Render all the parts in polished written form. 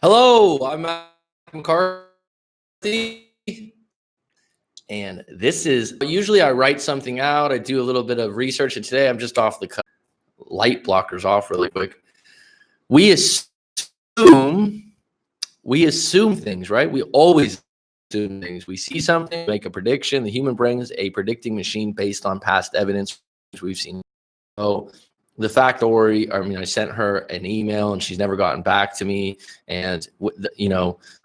Hello, I'm Mac McCarthy, and this is usually I write something out. I do a little bit of research, and today I'm just off the cuff. Light blockers off really quick. We assume things, right? We always assume things. We see something, make a prediction. The human brain is a predicting machine based on past evidence we've seen. So the factory, I sent her an email and she's never gotten back to me. And,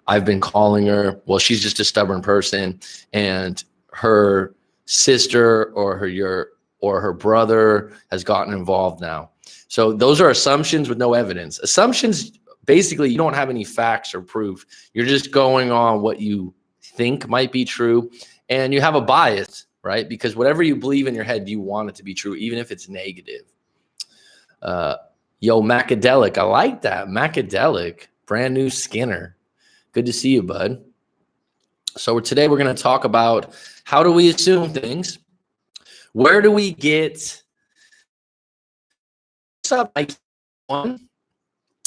I've been calling her. Well, she's just a stubborn person. And her sister or her brother has gotten involved now. So those are assumptions with no evidence. Assumptions, basically, you don't have any facts or proof. You're just going on what you think might be true. And you have a bias, right? Because whatever you believe in your head, you want it to be true, even if it's negative. Yo, Macadelic, I like that. Macadelic, brand new Skinner. Good to see you, bud. So today we're going to talk about how do we assume things? Where do we get? What's up, Mike?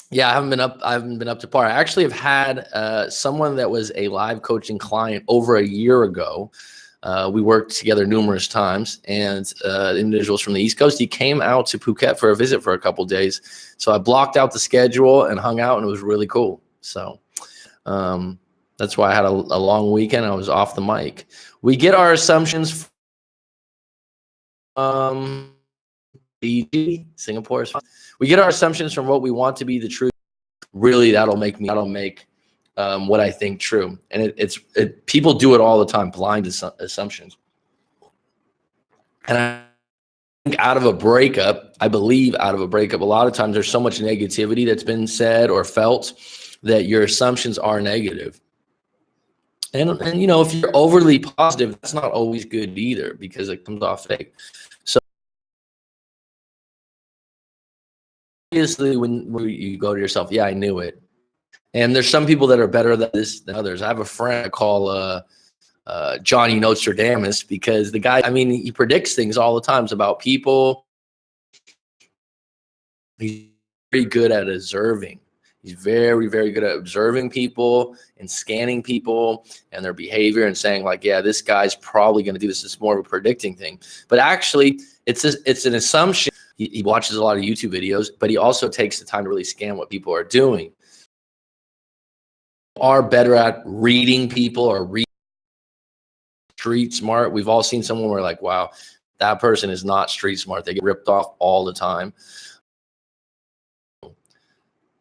Yeah, I haven't been up to par. I actually have had someone that was a live coaching client over a year ago. We worked together numerous times, and individuals from the East Coast, he came out to Phuket for a visit for a couple of days. So I blocked out the schedule and hung out, and it was really cool. So that's why I had a long weekend. I was off the mic. We get our assumptions from Fiji, Singapore. We get our assumptions from what we want to be the truth. Really, that'll make what I think true. And people do it all the time, blind assumptions. And I think out of a breakup, a lot of times there's so much negativity that's been said or felt that your assumptions are negative. And if you're overly positive, that's not always good either because it comes off fake. So obviously when you go to yourself, yeah, I knew it. And there's some people that are better at this than others. I have a friend I call Johnny Nostradamus because the guy, he predicts things all the times about people. He's very good at observing. He's very, very good at observing people and scanning people and their behavior and saying like, yeah, this guy's probably going to do this. It's more of a predicting thing. But actually, it's an assumption. He watches a lot of YouTube videos, but he also takes the time to really scan what people are doing. Are better at reading people or street smart. We've all seen someone where like, wow, that person is not street smart. They get ripped off all the time.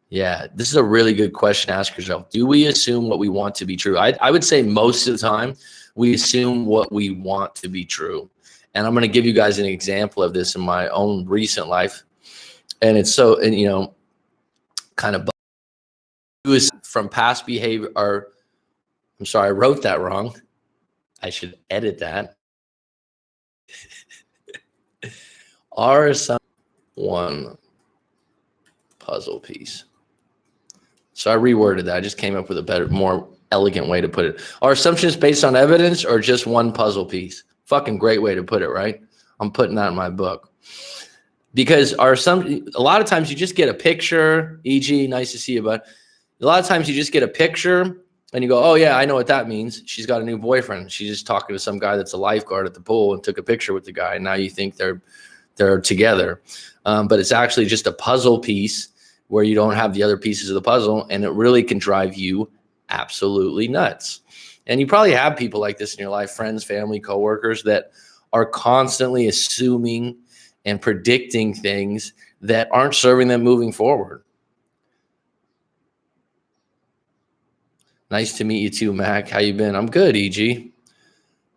Yeah, this is a really good question to ask yourself. Do we assume what we want to be true? I would say most of the time we assume what we want to be true. And I'm going to give you guys an example of this in my own recent life. And it's kind of from past behavior, I'm sorry, I wrote that wrong. I should edit that. Are some one puzzle piece. So I reworded that. I just came up with a better, more elegant way to put it. Are assumptions based on evidence or just one puzzle piece? Fucking great way to put it, right? I'm putting that in my book. Because a lot of times you just get a picture, e.g., nice to see you, bud. A lot of times you just get a picture and you go, oh, yeah, I know what that means. She's got a new boyfriend. She's just talking to some guy that's a lifeguard at the pool and took a picture with the guy. And now you think they're together. But it's actually just a puzzle piece where you don't have the other pieces of the puzzle. And it really can drive you absolutely nuts. And you probably have people like this in your life, friends, family, coworkers that are constantly assuming and predicting things that aren't serving them moving forward. Nice to meet you too, Mac. How you been? I'm good, EG.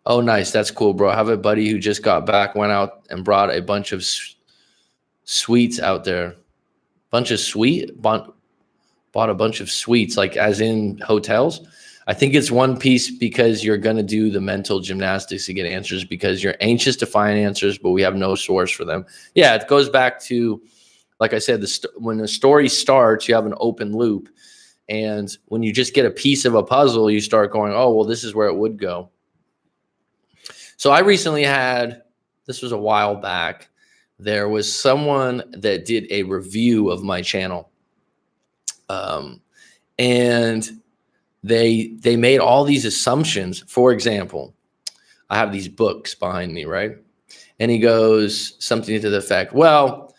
Oh, nice. That's cool, bro. I have a buddy who just got back, went out and brought a bunch of sweets out there. Bought a bunch of sweets, like as in hotels. I think it's one piece because you're going to do the mental gymnastics to get answers because you're anxious to find answers, but we have no source for them. Yeah, it goes back to, like I said, when the story starts, you have an open loop. And when you just get a piece of a puzzle, you start going, oh, well, this is where it would go. So I recently this was a while back, there was someone that did a review of my channel. And they made all these assumptions. For example, I have these books behind me, right? And he goes something to the effect, well,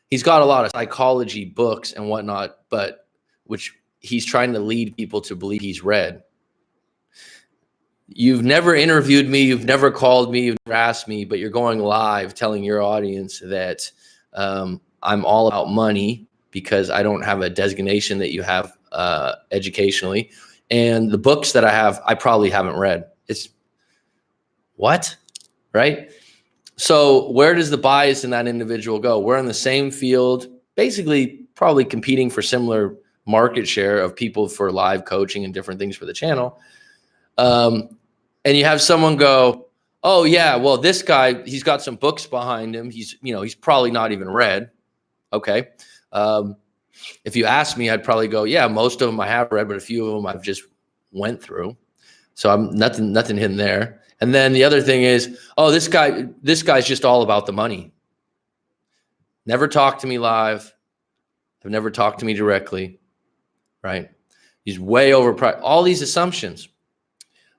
he's got a lot of psychology books and whatnot, but which he's trying to lead people to believe he's read. You've never interviewed me, you've never called me, you've never asked me, but you're going live telling your audience that I'm all about money because I don't have a designation that you have educationally. And the books that I have, I probably haven't read. It's what, right? So where does the bias in that individual go? We're in the same field, basically probably competing for similar market share of people for live coaching and different things for the channel. And you have someone go, oh yeah, well, this guy, he's got some books behind him. He's probably not even read. Okay. If you ask me, I'd probably go, yeah, most of them I have read, but a few of them I've just went through. So I'm nothing hidden there. And then the other thing is, oh, this guy's just all about the money. Never talked to me live. Have never talked to me directly, right? He's way overpriced. All these assumptions.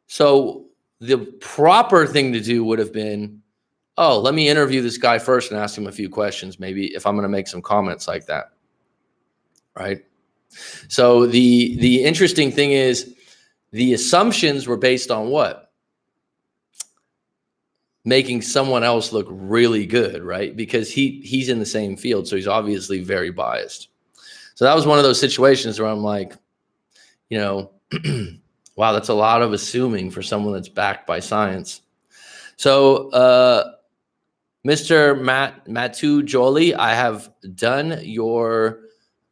So the proper thing to do would have been, oh, let me interview this guy first and ask him a few questions, maybe if I'm going to make some comments like that, right? So the interesting thing is the assumptions were based on what? Making someone else look really good, right? Because he's in the same field, so he's obviously very biased. So that was one of those situations where I'm like, wow, that's a lot of assuming for someone that's backed by science. So Mr. Matu Jolie, I have done your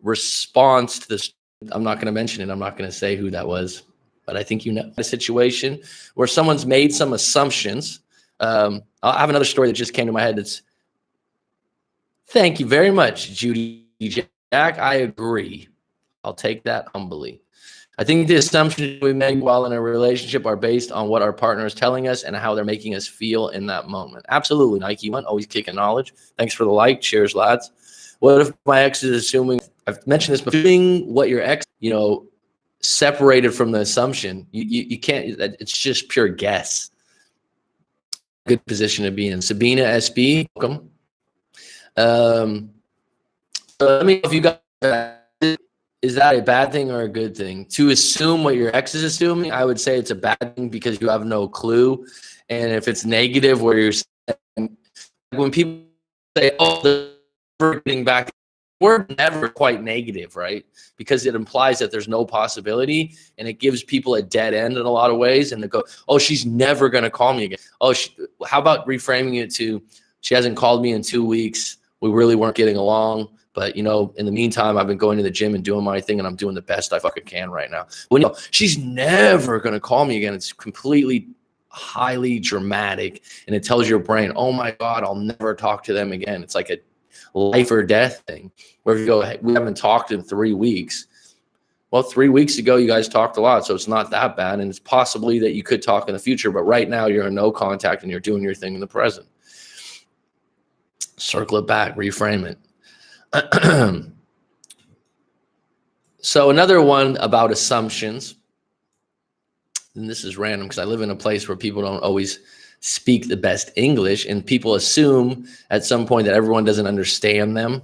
response to this. I'm not going to mention it. I'm not going to say who that was, but I think you know a situation where someone's made some assumptions. I have another story that just came to my head. Thank you very much, Judy Jack. I agree. I'll take that humbly. I think the assumptions we make while in a relationship are based on what our partner is telling us and how they're making us feel in that moment. Absolutely, Nike One, always kicking knowledge. Thanks for the like. Cheers, lads. What if my ex is assuming, I've mentioned this before, assuming what your ex, separated from the assumption, you can't, it's just pure guess. Good position to be in. Sabina SB, welcome. So let me know if you got that. Is that a bad thing or a good thing? To assume what your ex is assuming, I would say it's a bad thing because you have no clue. And if it's negative, where you're saying, when people say, oh, they're getting back, we're never quite negative, right? Because it implies that there's no possibility and it gives people a dead end in a lot of ways. And they go, oh, she's never going to call me again. Oh, how about reframing it to, she hasn't called me in 2 weeks. We really weren't getting along. But, in the meantime, I've been going to the gym and doing my thing, and I'm doing the best I fucking can right now. When she's never going to call me again, it's completely highly dramatic, and it tells your brain, oh, my God, I'll never talk to them again. It's like a life or death thing where if you go, hey, we haven't talked in 3 weeks. Well, 3 weeks ago, you guys talked a lot, so it's not that bad, and it's possibly that you could talk in the future, but right now you're in no contact, and you're doing your thing in the present. Circle it back, reframe it. So another one about assumptions, and this is random because I live in a place where people don't always speak the best English, and people assume at some point that everyone doesn't understand them.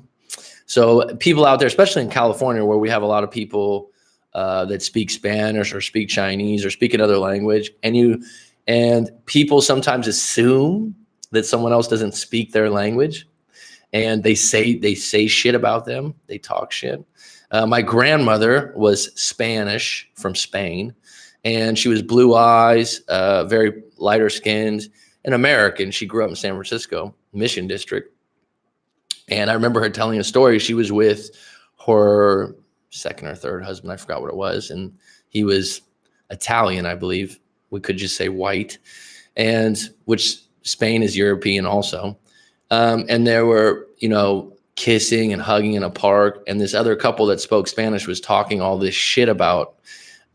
So people out there, especially in California, where we have a lot of people that speak Spanish or speak Chinese or speak another language, and people sometimes assume that someone else doesn't speak their language. And they say shit about them. They talk shit. My grandmother was Spanish from Spain, and she was blue eyes, very lighter skinned, and American. She grew up in San Francisco, Mission District. And I remember her telling a story. She was with her second or third husband. I forgot what it was. And he was Italian, I believe. We could just say white, and which Spain is European also. And there were, kissing and hugging in a park. And this other couple that spoke Spanish was talking all this shit about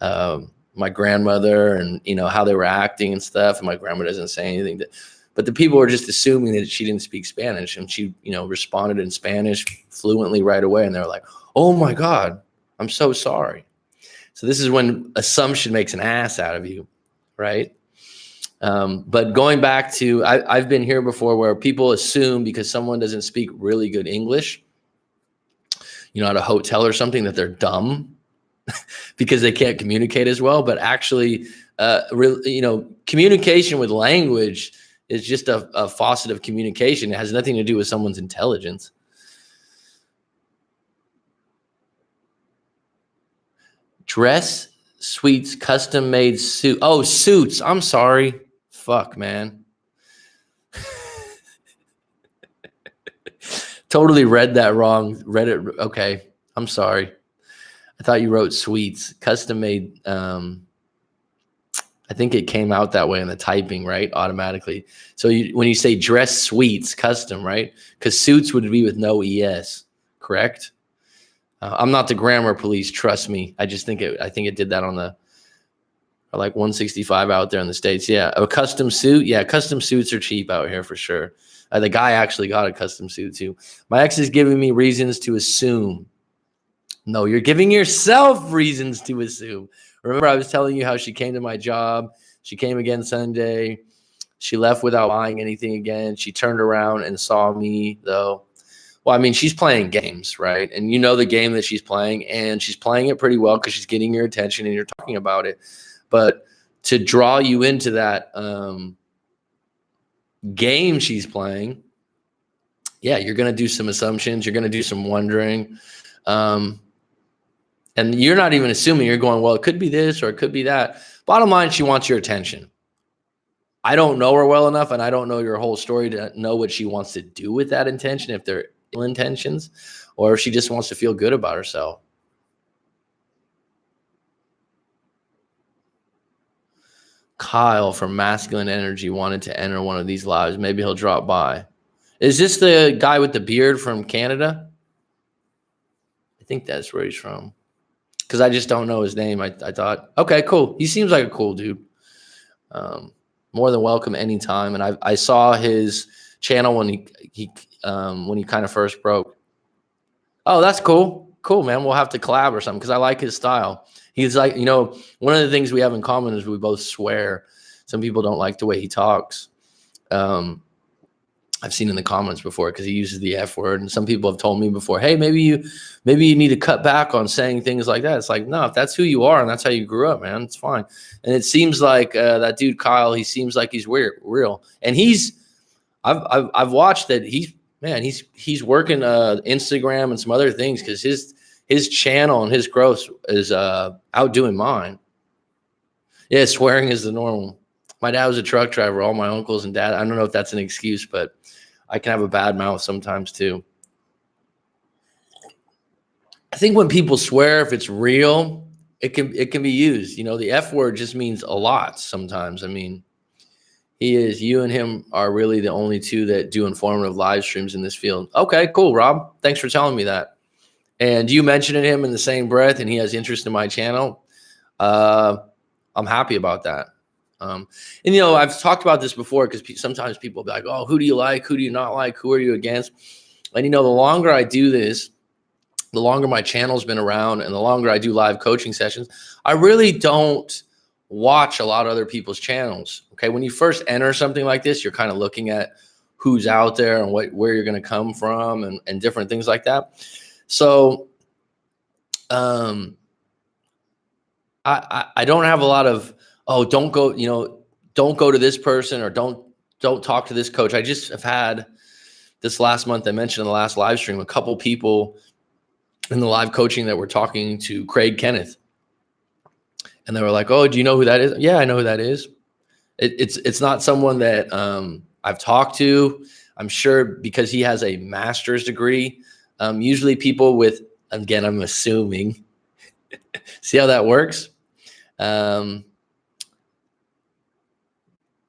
my grandmother and, how they were acting and stuff. And my grandmother doesn't say anything. But the people were just assuming that she didn't speak Spanish. And she, responded in Spanish fluently right away. And they were like, oh, my God, I'm so sorry. So this is when assumption makes an ass out of you, right? But going back to, I've been here before where people assume because someone doesn't speak really good English, at a hotel or something, that they're dumb because they can't communicate as well. But actually, communication with language is just a faucet of communication. It has nothing to do with someone's intelligence. Dress suites, custom made suit. Oh, suits. I'm sorry. Fuck, man. Totally read that wrong. Read it. Okay. I'm sorry. I thought you wrote suites, custom made. I think it came out that way in the typing, right? Automatically. So when you say dress suites, custom, right? Because suits would be with no ES, correct? I'm not the grammar police. Trust me. I think it did that on the like 165 out there in the States. Yeah. A custom suit. Yeah. Custom suits are cheap out here for sure. The guy actually got a custom suit too. My ex is giving me reasons to assume. No, you're giving yourself reasons to assume. Remember, I was telling you how she came to my job. She came again Sunday. She left without buying anything again. She turned around and saw me, though. Well, I mean, she's playing games, right? And you know the game that she's playing, and she's playing it pretty well because she's getting your attention and you're talking about it. But to draw you into that game she's playing, yeah, you're going to do some assumptions. You're going to do some wondering. And you're not even assuming. You're going, well, it could be this or it could be that. Bottom line, she wants your attention. I don't know her well enough, and I don't know your whole story to know what she wants to do with that intention, if they're ill intentions, or if she just wants to feel good about herself. Kyle from Masculine Energy wanted to enter one of these lives. Maybe he'll drop by. Is this the guy with the beard from Canada? I think that's where he's from. Because I just don't know his name. I thought, okay, cool. He seems like a cool dude. More than welcome anytime. And I saw his channel when he kind of first broke. Oh, that's cool. Cool, man. We'll have to collab or something because I like his style. He's like, one of the things we have in common is we both swear. Some people don't like the way he talks. I've seen in the comments before because he uses the F word, and some people have told me before, hey, maybe you need to cut back on saying things like that. It's like, no, if that's who you are and that's how you grew up, man, it's fine. And it seems like that dude Kyle, he seems like he's real, and I've watched that he's working Instagram and some other things because his channel and his growth is outdoing mine. Yeah, swearing is the normal. My dad was a truck driver. All my uncles and dad. I don't know if that's an excuse, but I can have a bad mouth sometimes too. I think when people swear, if it's real, it can be used. The F word just means a lot sometimes. I mean, you and him are really the only two that do informative live streams in this field. Okay, cool, Rob. Thanks for telling me that. And you mentioned him in the same breath, and he has interest in my channel. I'm happy about that. And I've talked about this before because sometimes people will be like, oh, who do you like? Who do you not like? Who are you against? And the longer I do this, the longer my channel's been around and the longer I do live coaching sessions, I really don't watch a lot of other people's channels. Okay. When you first enter something like this, you're kind of looking at who's out there and where you're going to come from and different things like that. So, I don't have a lot of, don't go to this person or don't talk to this coach. I just have had this last month, I mentioned in the last live stream, a couple people in the live coaching that were talking to Craig Kenneth. And they were like, oh, do you know who that is? Yeah, I know who that is. It's not someone that I've talked to. I'm sure because he has a master's degree. Usually people with, again, I'm assuming, see how that works?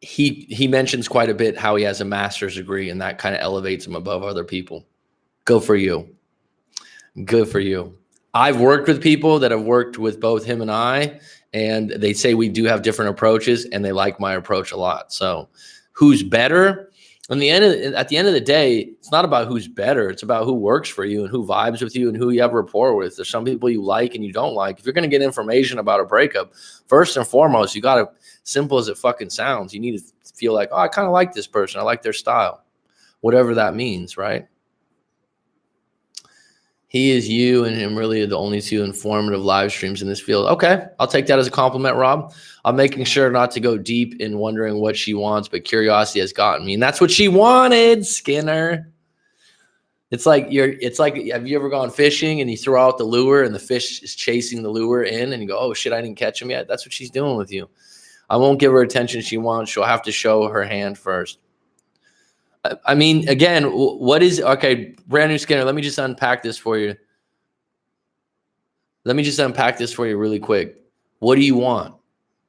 He mentions quite a bit how he has a master's degree, and that kind of elevates him above other people. Good for you. Good for you. I've worked with people that have worked with both him and I, and they say we do have different approaches, and they like my approach a lot. So who's better? at the end of the day, it's not about who's better. It's about who works for you and who vibes with you and who you have rapport with. There's some people you like and you don't like. If you're going to get information about a breakup, first and foremost, you got to, simple as it fucking sounds, you need to feel like, oh, I kind of like this person. I like their style, whatever that means, right? He is you and him really are the only two informative live streams in this field. Okay, I'll take that as a compliment, Rob. I'm making sure not to go deep in wondering what she wants, but curiosity has gotten me. And that's what she wanted, Skinner. It's like, have you ever gone fishing and you throw out the lure and the fish is chasing the lure in and you go, oh shit, I didn't catch him yet. That's what she's doing with you. I won't give her attention she wants. She'll have to show her hand first. I mean, again, what is, okay, brand new Skinner, let me just unpack this for you. Let me just unpack this for you really quick. What do you want?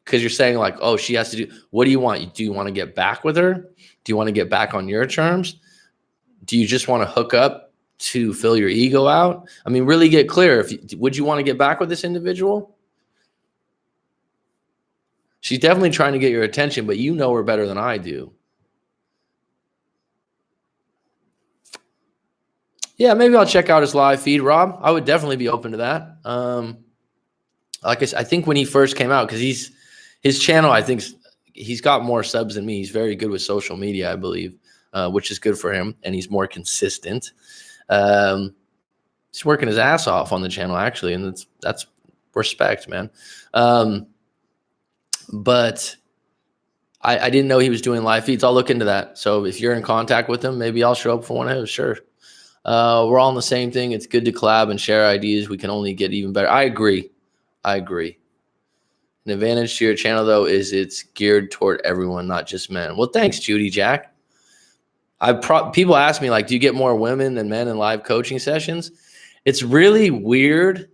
Because you're saying like, oh, she has to do, what do you want? Do you want to get back with her? Do you want to get back on your terms? Do you just want to hook up to fill your ego out? I mean, really get clear. Would you want to get back with this individual? She's definitely trying to get your attention, but you know her better than I do. Yeah, maybe I'll check out his live feed, Rob. I would definitely be open to that. Like I said, I think when he first came out, because his channel, I think he's got more subs than me. He's very good with social media, I believe, which is good for him, and he's more consistent. He's working his ass off on the channel, actually, and that's respect, man. But I didn't know he was doing live feeds. I'll look into that. So if you're in contact with him, maybe I'll show up for one of his. Sure. We're all on the same thing. It's good to collab and share ideas. We can only get even better. I agree. An advantage to your channel, though, is it's geared toward everyone, not just men. Well, thanks, Judy Jack. People ask me, like, do you get more women than men in live coaching sessions? It's really weird.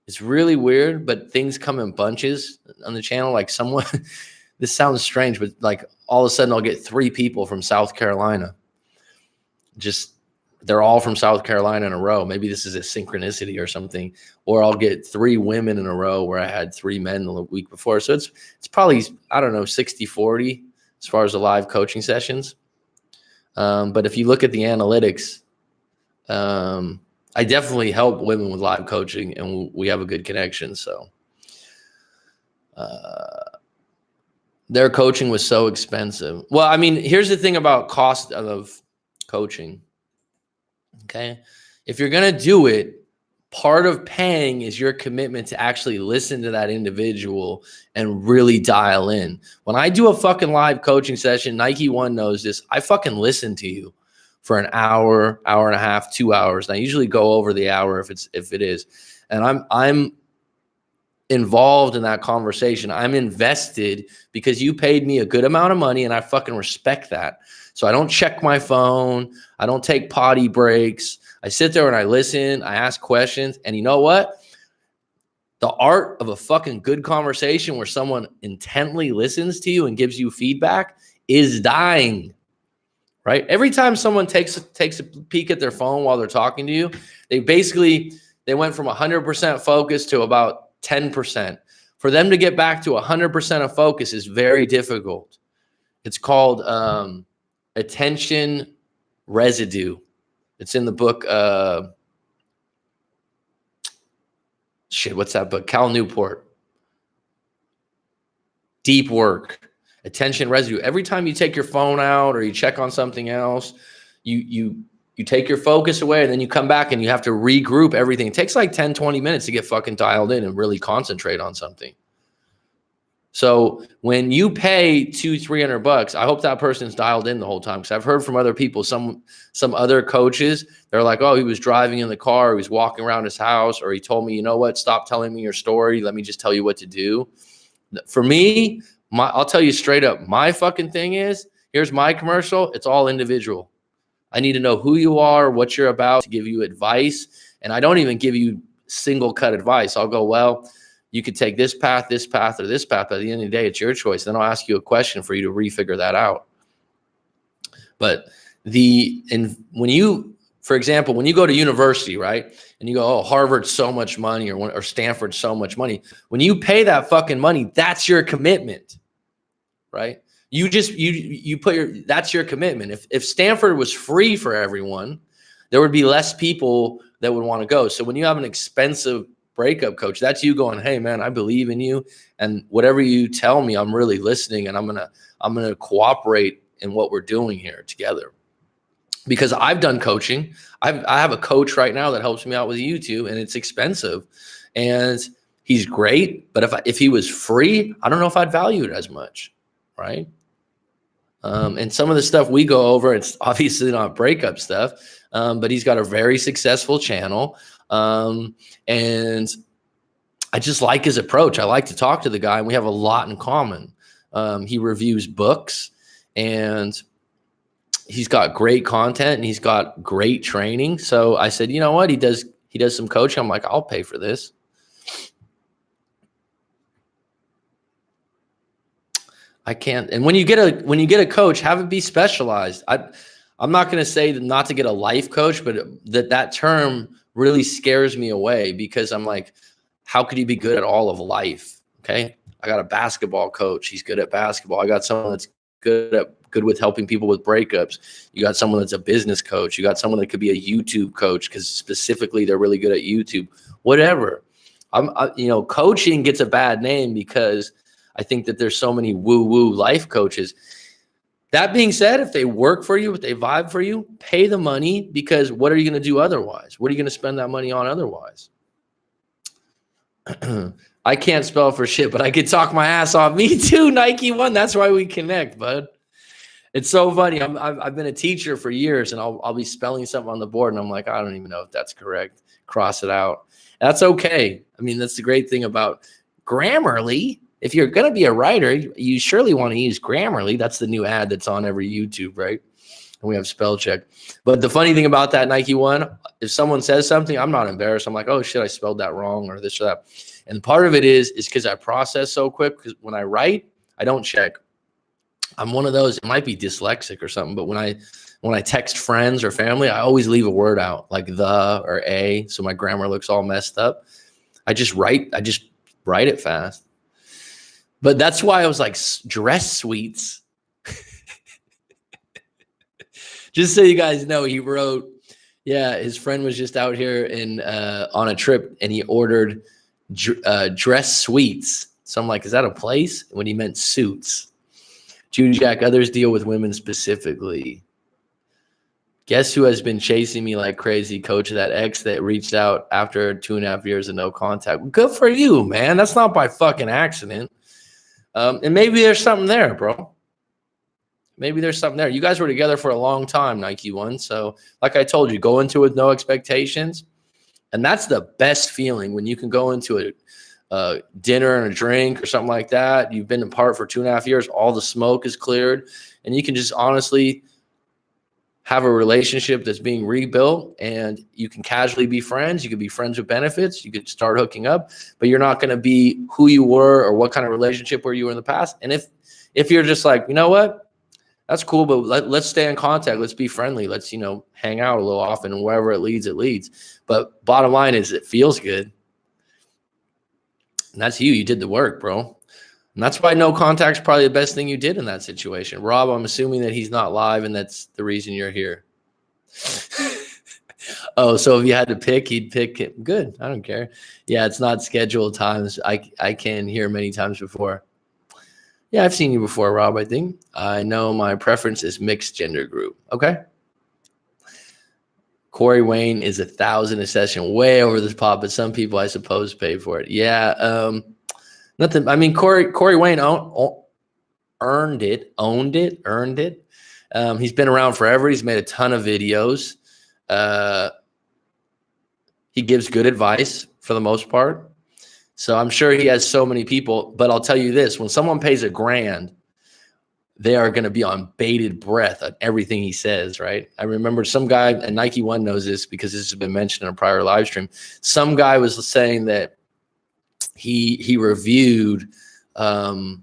It's really weird, but things come in bunches on the channel. Like someone, this sounds strange, but like all of a sudden I'll get 3 people from South Carolina. Just, they're all from South Carolina in a row. Maybe this is a synchronicity or something. Or I'll get 3 women in a row where I had 3 men the week before. So it's probably, I don't know, 60-40 as far as the live coaching sessions. But if you look at the analytics, I definitely help women with live coaching, and we have a good connection. So their coaching was so expensive. Well, I mean, here's the thing about cost of coaching. Okay. If you're going to do it, part of paying is your commitment to actually listen to that individual and really dial in. When I do a fucking live coaching session, Nike One knows this. I fucking listen to you for an hour, hour and a half, 2 hours. And I usually go over the hour if it is. And I'm involved in that conversation. I'm invested because you paid me a good amount of money and I fucking respect that. So I don't check my phone. I don't take potty breaks. I sit there and I listen. I ask questions. And you know what? The art of a fucking good conversation where someone intently listens to you and gives you feedback is dying, right? Every time someone takes a peek at their phone while they're talking to you, they went from 100% focus to about 10%. For them to get back to 100% of focus is very difficult. It's called attention residue. It's in the book. What's that book? Cal Newport. Deep Work. Attention residue. Every time you take your phone out or you check on something else, you take your focus away and then you come back and you have to regroup everything. It takes like 10, 20 minutes to get fucking dialed in and really concentrate on something. So when you pay $200-300, I hope that person's dialed in the whole time. Because I've heard from other people, some other coaches, they're like, oh, he was driving in the car, he was walking around his house, or he told me, you know what, stop telling me your story. Let me just tell you what to do. For me, I'll tell you straight up, my fucking thing is, here's my commercial. It's all individual. I need to know who you are, what you're about, to give you advice. And I don't even give you single cut advice. I'll go, well, you could take this path, or this path. But at the end of the day, it's your choice. Then I'll ask you a question for you to refigure that out. But for example, when you go to university, right, and you go, oh, Harvard's so much money or Stanford's so much money. When you pay that fucking money, that's your commitment, right? You put that's your commitment. If Stanford was free for everyone, there would be less people that would want to go. So when you have an expensive breakup coach, that's you going, hey man, I believe in you, and whatever you tell me, I'm really listening, and I'm gonna cooperate in what we're doing here together. Because I've done coaching. I have a coach right now that helps me out with YouTube, and it's expensive, and he's great. But if he was free, I don't know if I'd value it as much, right? And some of the stuff we go over, it's obviously not breakup stuff, but he's got a very successful channel. And I just like his approach. I like to talk to the guy, and we have a lot in common. He reviews books, and he's got great content, and he's got great training. So I said, you know what? He does some coaching. I'm like, I'll pay for this. I can't. And when you get a coach, have it be specialized. I'm not going to say not to get a life coach, but that term really scares me away, because I'm like, how could you be good at all of life? Okay. I got a basketball coach. He's good at basketball. I got someone that's good with helping people with breakups. You got someone that's a business coach. You got someone that could be a YouTube coach, because specifically they're really good at YouTube, whatever. Coaching gets a bad name because I think that there's so many woo-woo life coaches. That being said, if they work for you, if they vibe for you, pay the money, because what are you going to do otherwise? What are you going to spend that money on otherwise? I can't spell for shit, but I could talk my ass off. Me too, Nike One. That's why we connect, bud. It's so funny. I've been a teacher for years, and I'll be spelling something on the board, and I'm like, I don't even know if that's correct. Cross it out. That's okay. I mean, that's the great thing about Grammarly. If you're going to be a writer, you surely want to use Grammarly. That's the new ad that's on every YouTube, right? And we have spell check. But the funny thing about that Nike One, if someone says something, I'm not embarrassed. I'm like, oh shit, I spelled that wrong, or this or that. And part of it is because I process so quick. Because when I write, I don't check. I'm one of those. It might be dyslexic or something, but when I text friends or family, I always leave a word out, like the or a, so my grammar looks all messed up. I just write it fast. But that's why I was like, dress suites. Just so you guys know, he wrote, yeah, his friend was just out here on a trip, and he ordered dress suites. So I'm like, is that a place? When he meant suits. Jude Jack, others deal with women specifically. Guess who has been chasing me like crazy? Coach, that ex that reached out after 2.5 years of no contact. Good for you, man. That's not by fucking accident. And maybe there's something there, bro. Maybe there's something there. You guys were together for a long time, Nike One. So like I told you, go into it with no expectations. And that's the best feeling, when you can go into a dinner and a drink or something like that. You've been apart for 2.5 years. All the smoke is cleared. And you can just honestly have a relationship that's being rebuilt, and you can casually be friends. You could be friends with benefits. You could start hooking up, but you're not going to be who you were or what kind of relationship were you were in the past. And if you're just like, you know what, that's cool, but let's stay in contact. Let's be friendly. Let's, hang out a little often, and wherever it leads, it leads. But bottom line is, it feels good. And that's you. You did the work, bro. And that's why no contact's probably the best thing you did in that situation. Rob, I'm assuming that he's not live, and that's the reason you're here. Oh, so if you had to pick, he'd pick it. Good. I don't care. Yeah, it's not scheduled times. I can hear many times before. Yeah, I've seen you before, Rob, I think. I know my preference is mixed gender group. Okay. Corey Wayne is 1,000 a session, way over the top, but some people, I suppose, pay for it. Yeah. Nothing. I mean, Corey Wayne earned it. He's been around forever. He's made a ton of videos. He gives good advice for the most part. So I'm sure he has so many people. But I'll tell you this: when someone pays $1,000, they are going to be on bated breath on everything he says, right? I remember some guy, and Nike One knows this because this has been mentioned in a prior live stream. Some guy was saying that he reviewed, the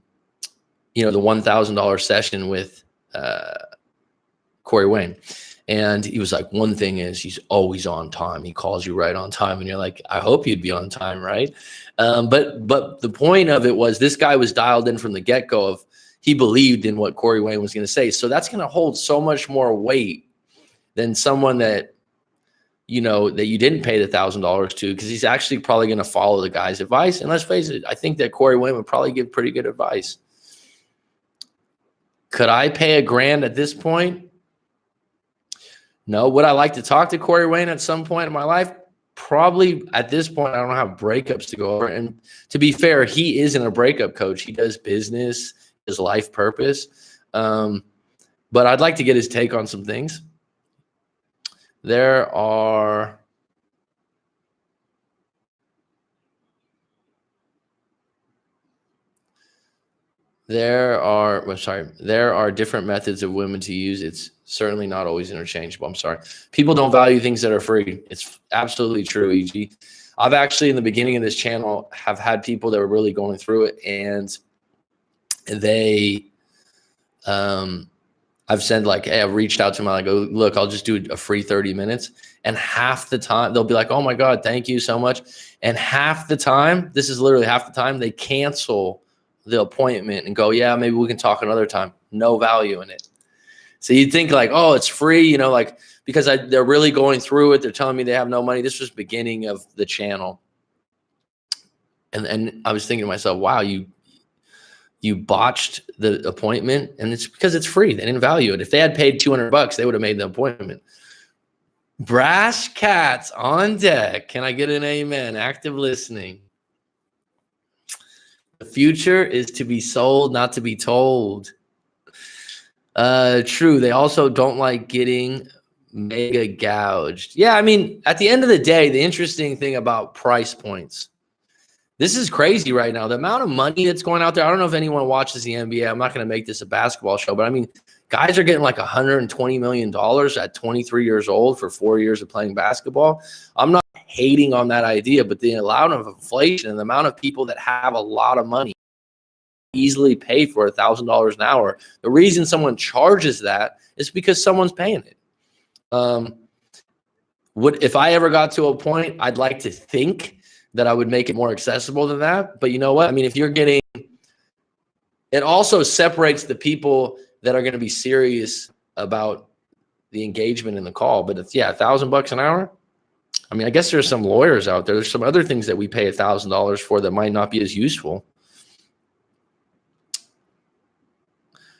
$1,000 session with Corey Wayne. And he was like, one thing is, he's always on time. He calls you right on time. And you're like, I hope you'd be on time, right? But the point of it was, this guy was dialed in from the get-go of, he believed in what Corey Wayne was going to say. So that's going to hold so much more weight than someone that, you know, that you didn't pay the $1,000 to, because he's actually probably going to follow the guy's advice. And let's face it, I think that Corey Wayne would probably give pretty good advice. Could I pay $1,000 at this point? No. Would I like to talk to Corey Wayne at some point in my life? Probably. At this point, I don't have breakups to go over. And to be fair, he isn't a breakup coach. He does business, his life purpose. But I'd like to get his take on some things. There are There are different methods of women to use. It's certainly not always interchangeable. I'm sorry. People don't value things that are free. It's absolutely true, EG. I've actually, in the beginning of this channel, have had people that were really going through it, and they, I've said, like, hey, I've reached out to them. I go, look, I'll just do a free 30 minutes. And half the time they'll be like, oh my God, thank you so much. And half the time, this is literally half the time, they cancel the appointment and go, yeah, maybe we can talk another time. No value in it. So you'd think like, oh, it's free, you know, like, because they're really going through it. They're telling me they have no money. This was beginning of the channel. And I was thinking to myself, wow, you botched the appointment, and it's because it's free. They didn't value it. If they had paid $200, they would have made the appointment. Brash cats on deck. Can I get an amen? Active listening. The future is to be sold, not to be told. True. They also don't like getting mega gouged. Yeah, I mean, at the end of the day, the interesting thing about price points, this is crazy right now. The amount of money that's going out there. I don't know if anyone watches the NBA. I'm not going to make this a basketball show, but I mean, guys are getting like $120 million at 23 years old for 4 years of playing basketball. I'm not hating on that idea, but the amount of inflation and the amount of people that have a lot of money easily pay for $1,000 an hour. The reason someone charges that is because someone's paying it. If I ever got to a point, I'd like to think that I would make it more accessible than that. But you know what? I mean, if you're getting, it also separates the people that are going to be serious about the engagement in the call. But it's, yeah, $1,000 an hour. I mean, I guess there's some lawyers out there. There's some other things that we pay $1,000 for that might not be as useful.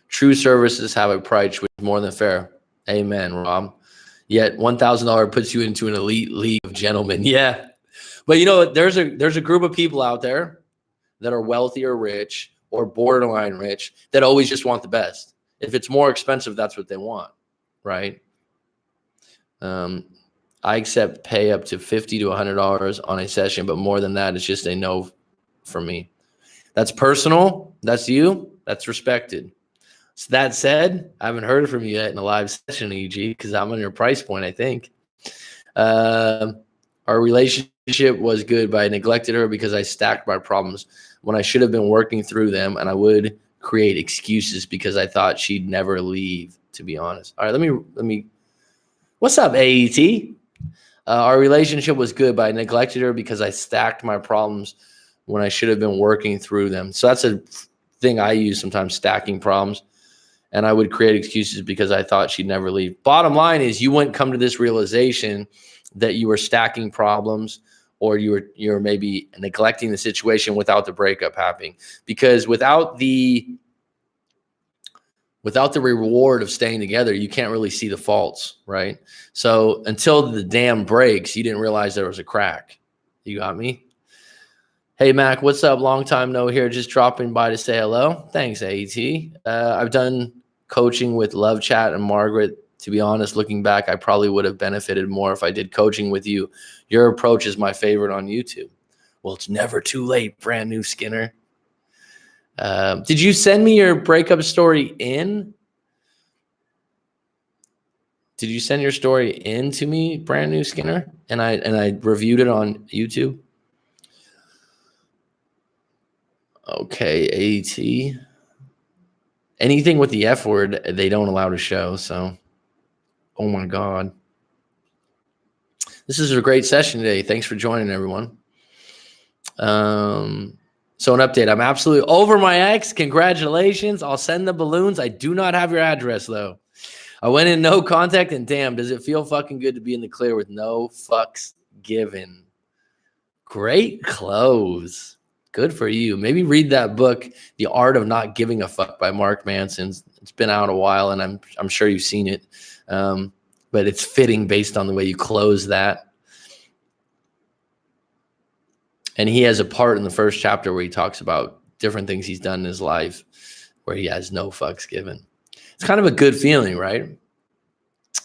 True services have a price which is more than fair. Amen, Rob. Yet $1,000 puts you into an elite league of gentlemen. Yeah. But you know, there's a group of people out there that are wealthy or rich or borderline rich that always just want the best. If it's more expensive, that's what they want, right? I accept pay up to $50 to $100 on a session, but more than that, it's just a no for me. That's personal. That's you. That's respected. So that said, I haven't heard from you yet in a live session, EG, because I'm on your price point, I think. Our relationship was good, but I neglected her because I stacked my problems when I should have been working through them, and I would create excuses because I thought she'd never leave, to be honest. All right, let me. What's up, AET? Our relationship was good, but I neglected her because I stacked my problems when I should have been working through them. So that's a thing I use sometimes, stacking problems. And I would create excuses because I thought she'd never leave. Bottom line is, you wouldn't come to this realization that you were stacking problems, or you're maybe neglecting the situation without the breakup happening. Because without the reward of staying together, you can't really see the faults, right? So until the dam breaks, you didn't realize there was a crack. You got me? Hey, Mac, what's up? Long time no here. Just dropping by to say hello. Thanks, AET. I've done coaching with Love Chat and Margaret. To be honest, looking back, I probably would have benefited more if I did coaching with you. Your approach is my favorite on YouTube. Well, it's never too late, brand new Skinner. Did you send me your breakup story in? Did you send your story in to me, brand new Skinner? And I reviewed it on YouTube. Okay, AT. Anything with the F word, they don't allow to show. So, oh my God. This is a great session today. Thanks for joining, everyone. So an update. I'm absolutely over my ex. Congratulations. I'll send the balloons. I do not have your address, though. I went in no contact, and damn, does it feel fucking good to be in the clear with no fucks given. Great close. Good for you. Maybe read that book, The Art of Not Giving a Fuck by Mark Manson. It's been out a while, and I'm sure you've seen it. But it's fitting based on the way you close that. And he has a part in the first chapter where he talks about different things he's done in his life where he has no fucks given. It's kind of a good feeling, right?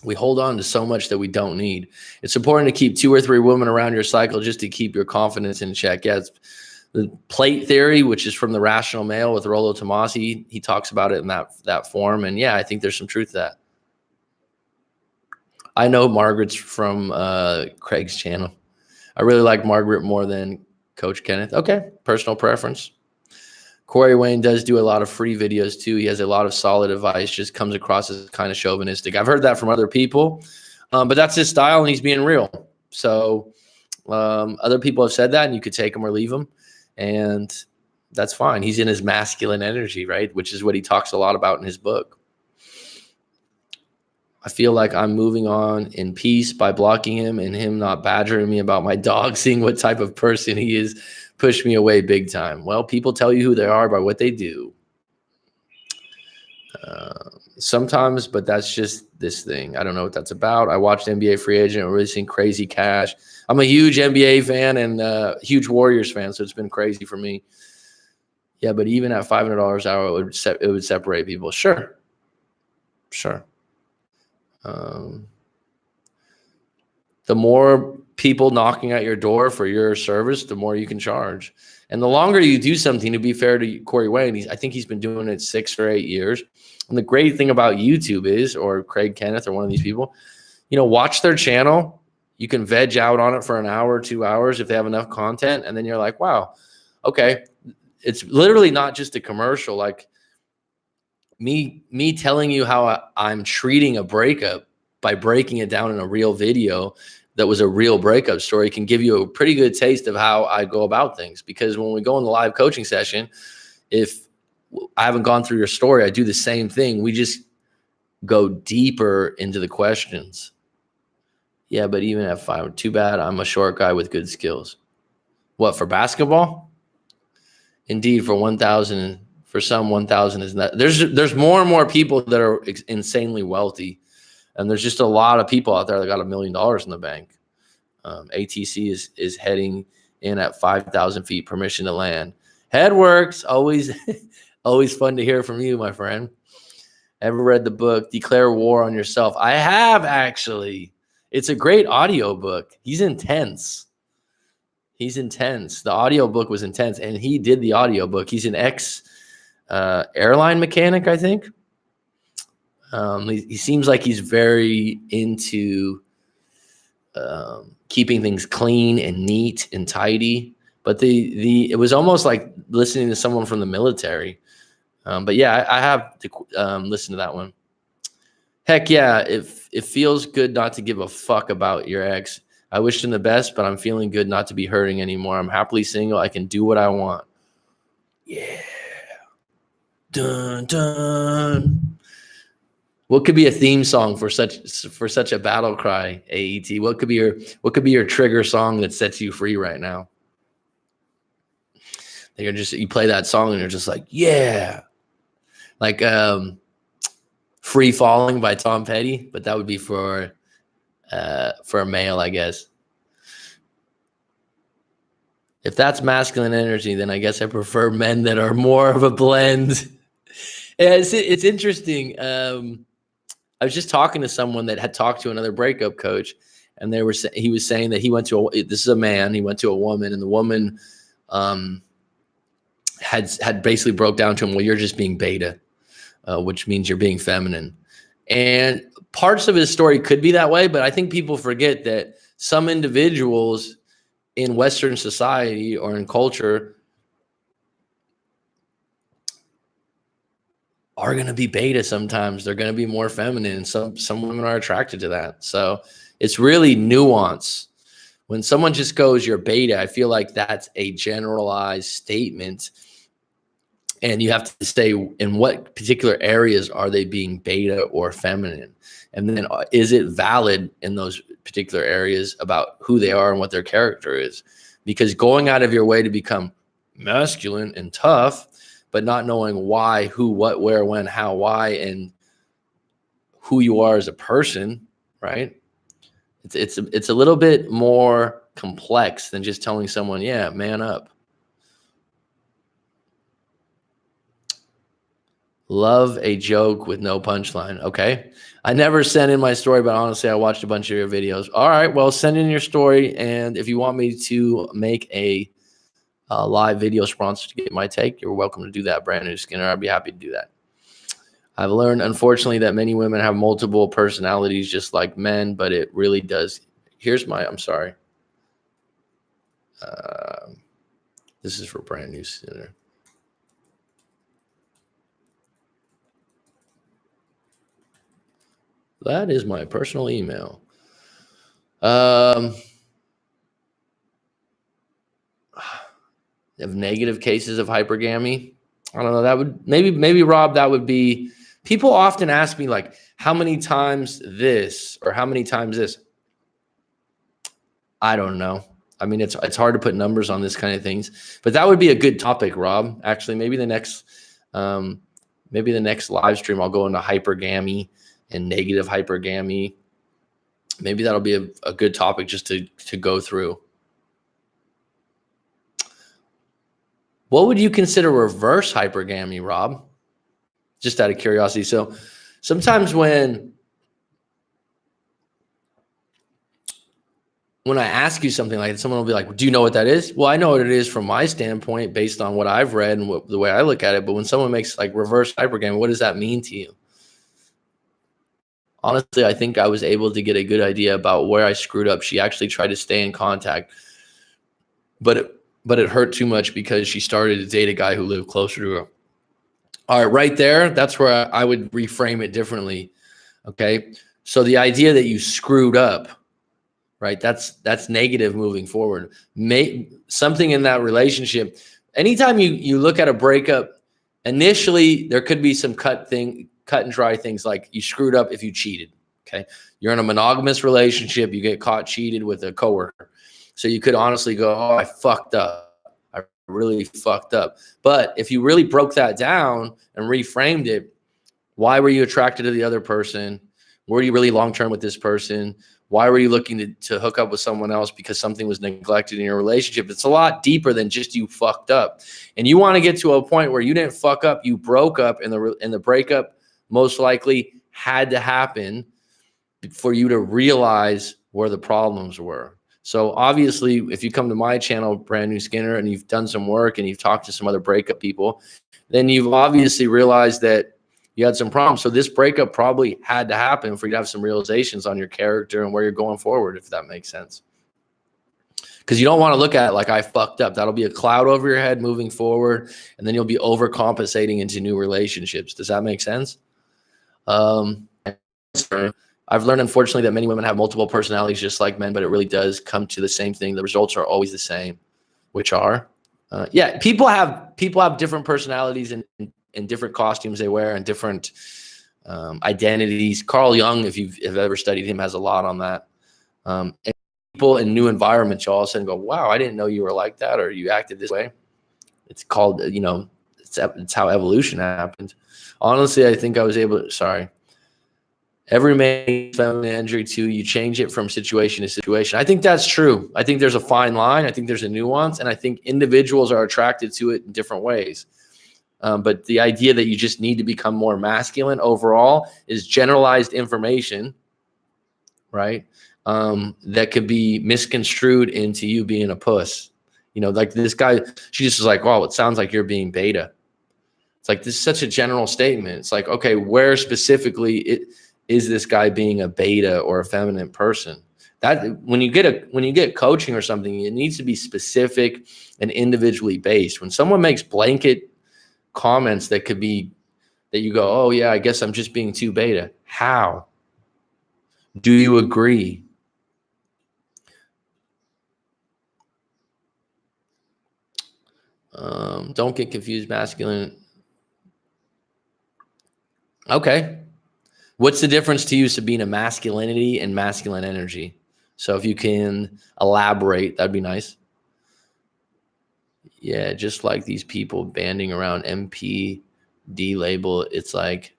We hold on to so much that we don't need. It's important to keep 2 or 3 women around your cycle just to keep your confidence in check. Yeah, it's the plate theory, which is from The Rational Male with Rollo Tomassi. He talks about it in that form. And yeah, I think there's some truth to that. I know Margaret's from Craig's channel. I really like Margaret more than Coach Kenneth. Okay, personal preference. Corey Wayne does do a lot of free videos too. He has a lot of solid advice, just comes across as kind of chauvinistic. I've heard that from other people, but that's his style and he's being real. So other people have said that and you could take him or leave him. And that's fine. He's in his masculine energy, right? Which is what he talks a lot about in his book. I feel like I'm moving on in peace by blocking him and him not badgering me about my dog, seeing what type of person he is, pushed me away big time. Well, people tell you who they are by what they do. Sometimes, but that's just this thing. I don't know what that's about. I watched NBA Free Agent, releasing crazy cash. I'm a huge NBA fan and huge Warriors fan, so it's been crazy for me. Yeah, but even at $500 an hour, it would separate people. Sure. The more people knocking at your door for your service, the more you can charge. And the longer you do something, to be fair to Corey Wayne, I think he's been doing it 6 or 8 years. And the great thing about YouTube is, or Craig Kenneth or one of these people, watch their channel. You can veg out on it for an hour or 2 hours if they have enough content. And then you're like, wow, okay. It's literally not just a commercial. Like me telling you how I'm treating a breakup by breaking it down in a real video that was a real breakup story can give you a pretty good taste of how I go about things. Because when we go in the live coaching session, if I haven't gone through your story, I do the same thing. We just go deeper into the questions. Yeah, but even at 5, too bad I'm a short guy with good skills. What, for basketball? Indeed, for 1,000, for some 1,000 is not. There's more and more people that are insanely wealthy. And there's just a lot of people out there that got $1 million in the bank. ATC is heading in at 5,000 feet, permission to land. Headworks, always, always fun to hear from you, my friend. Ever read the book, Declare War on Yourself? I have, actually. It's a great audio book. He's intense. The audio book was intense, and he did the audio book. He's an ex-airline mechanic, I think. He seems like he's very into keeping things clean and neat and tidy. But it was almost like listening to someone from the military. But yeah, I have to listen to that one. Heck yeah, it feels good not to give a fuck about your ex. I wish him the best, but I'm feeling good not to be hurting anymore. I'm happily single. I can do what I want. Yeah. Dun dun. What could be a theme song for such a battle cry, AET? What could be your trigger song that sets you free right now? You play that song and you're just like, yeah. Like Free Falling by Tom Petty, but that would be for a male, I guess. If that's masculine energy, then I guess I prefer men that are more of a blend. Yeah, it's interesting. I was just talking to someone that had talked to another breakup coach, and he was saying that he went to this is a man. He went to a woman, and the woman had basically broke down to him, well, you're just being beta, which means you're being feminine. And parts of his story could be that way, but I think people forget that some individuals in Western society or in culture are going to be beta sometimes. They're going to be more feminine, and some women are attracted to that. So it's really nuance When someone just goes, you're beta, I feel like that's a generalized statement. And you have to say in what particular areas are they being beta or feminine? And then is it valid in those particular areas about who they are and what their character is? Because going out of your way to become masculine and tough, but not knowing why, who, what, where, when, how, why, and who you are as a person, right? It's a little bit more complex than just telling someone, yeah, man up. Love a joke with no punchline. Okay. I never sent in my story, but honestly, I watched a bunch of your videos. All right. Well, send in your story. And if you want me to make a live video sponsor to get my take, you're welcome to do that, Brand New Skinner. I'd be happy to do that. I've learned, unfortunately, that many women have multiple personalities just like men, but it really does. I'm sorry. This is for Brand New Skinner. That is my personal email. Of negative cases of hypergamy. I don't know. That would maybe Rob, that would be, people often ask me like, how many times this or how many times this? I don't know. I mean, it's hard to put numbers on this kind of things, but that would be a good topic, Rob. Actually, maybe the next live stream, I'll go into hypergamy and negative hypergamy. Maybe that'll be a good topic just to go through. What would you consider reverse hypergamy, Rob? Just out of curiosity. So sometimes when I ask you something like that, someone will be like, do you know what that is? Well, I know what it is from my standpoint based on what I've read and the way I look at it. But when someone makes like reverse hypergamy, what does that mean to you? Honestly, I think I was able to get a good idea about where I screwed up. She actually tried to stay in contact, but it hurt too much because she started to date a guy who lived closer to her. All right, right there, that's where I would reframe it differently. Okay, so the idea that you screwed up, right? That's negative moving forward. Something in that relationship. Anytime you look at a breakup, initially there could be some cut and dry things like you screwed up if you cheated. Okay, you're in a monogamous relationship, you get caught cheated with a coworker, so you could honestly go, "Oh, I fucked up. I really fucked up." But if you really broke that down and reframed it, why were you attracted to the other person? Were you really long-term with this person? Why were you looking to hook up with someone else because something was neglected in your relationship? It's a lot deeper than just you fucked up. And you want to get to a point where you didn't fuck up, you broke up, and the breakup most likely had to happen for you to realize where the problems were. So obviously, if you come to my channel, Brand New Skinner, and you've done some work and you've talked to some other breakup people, then you've obviously realized that you had some problems. So this breakup probably had to happen for you to have some realizations on your character and where you're going forward, if that makes sense. Because you don't want to look at it like I fucked up. That'll be a cloud over your head moving forward, and then you'll be overcompensating into new relationships. Does that make sense? I've learned, unfortunately, that many women have multiple personalities just like men, but it really does come to the same thing. The results are always the same, which are, people have different personalities and different costumes they wear and different identities. Carl Jung, if you've ever studied him, has a lot on that. And people in new environments, you all of a sudden go, wow, I didn't know you were like that or you acted this way. It's called, it's how evolution happened. Honestly, I think I was able to, every man feminine energy too, you change it from situation to situation. I think that's true. I think there's a fine line. I think there's a nuance, and I think individuals are attracted to it in different ways. But the idea that you just need to become more masculine overall is generalized information, right? That could be misconstrued into you being a puss. Like this guy, she just was like, wow, it sounds like you're being beta. It's like, this is such a general statement. It's like, okay, where specifically is this guy being a beta or a feminine person? That when you get coaching or something, it needs to be specific and individually based. When someone makes blanket comments that could be that you go, oh yeah, I guess I'm just being too beta. How? Do you agree? Don't get confused, masculine. Okay. What's the difference to you, Sabina, masculinity and masculine energy? So if you can elaborate, that'd be nice. Yeah, just like these people banding around MPD label, it's like,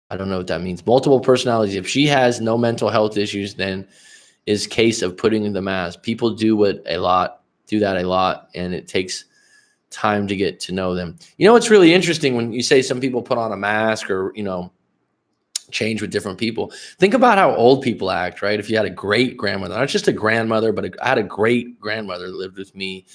I don't know what that means. Multiple personalities. If she has no mental health issues, then is case of putting in the mask. People do that a lot, and it takes time to get to know them. You know what's really interesting when you say some people put on a mask or, change with different people. Think about how old people act, right? If you had a great grandmother, not just a grandmother, but I had a great grandmother that lived with me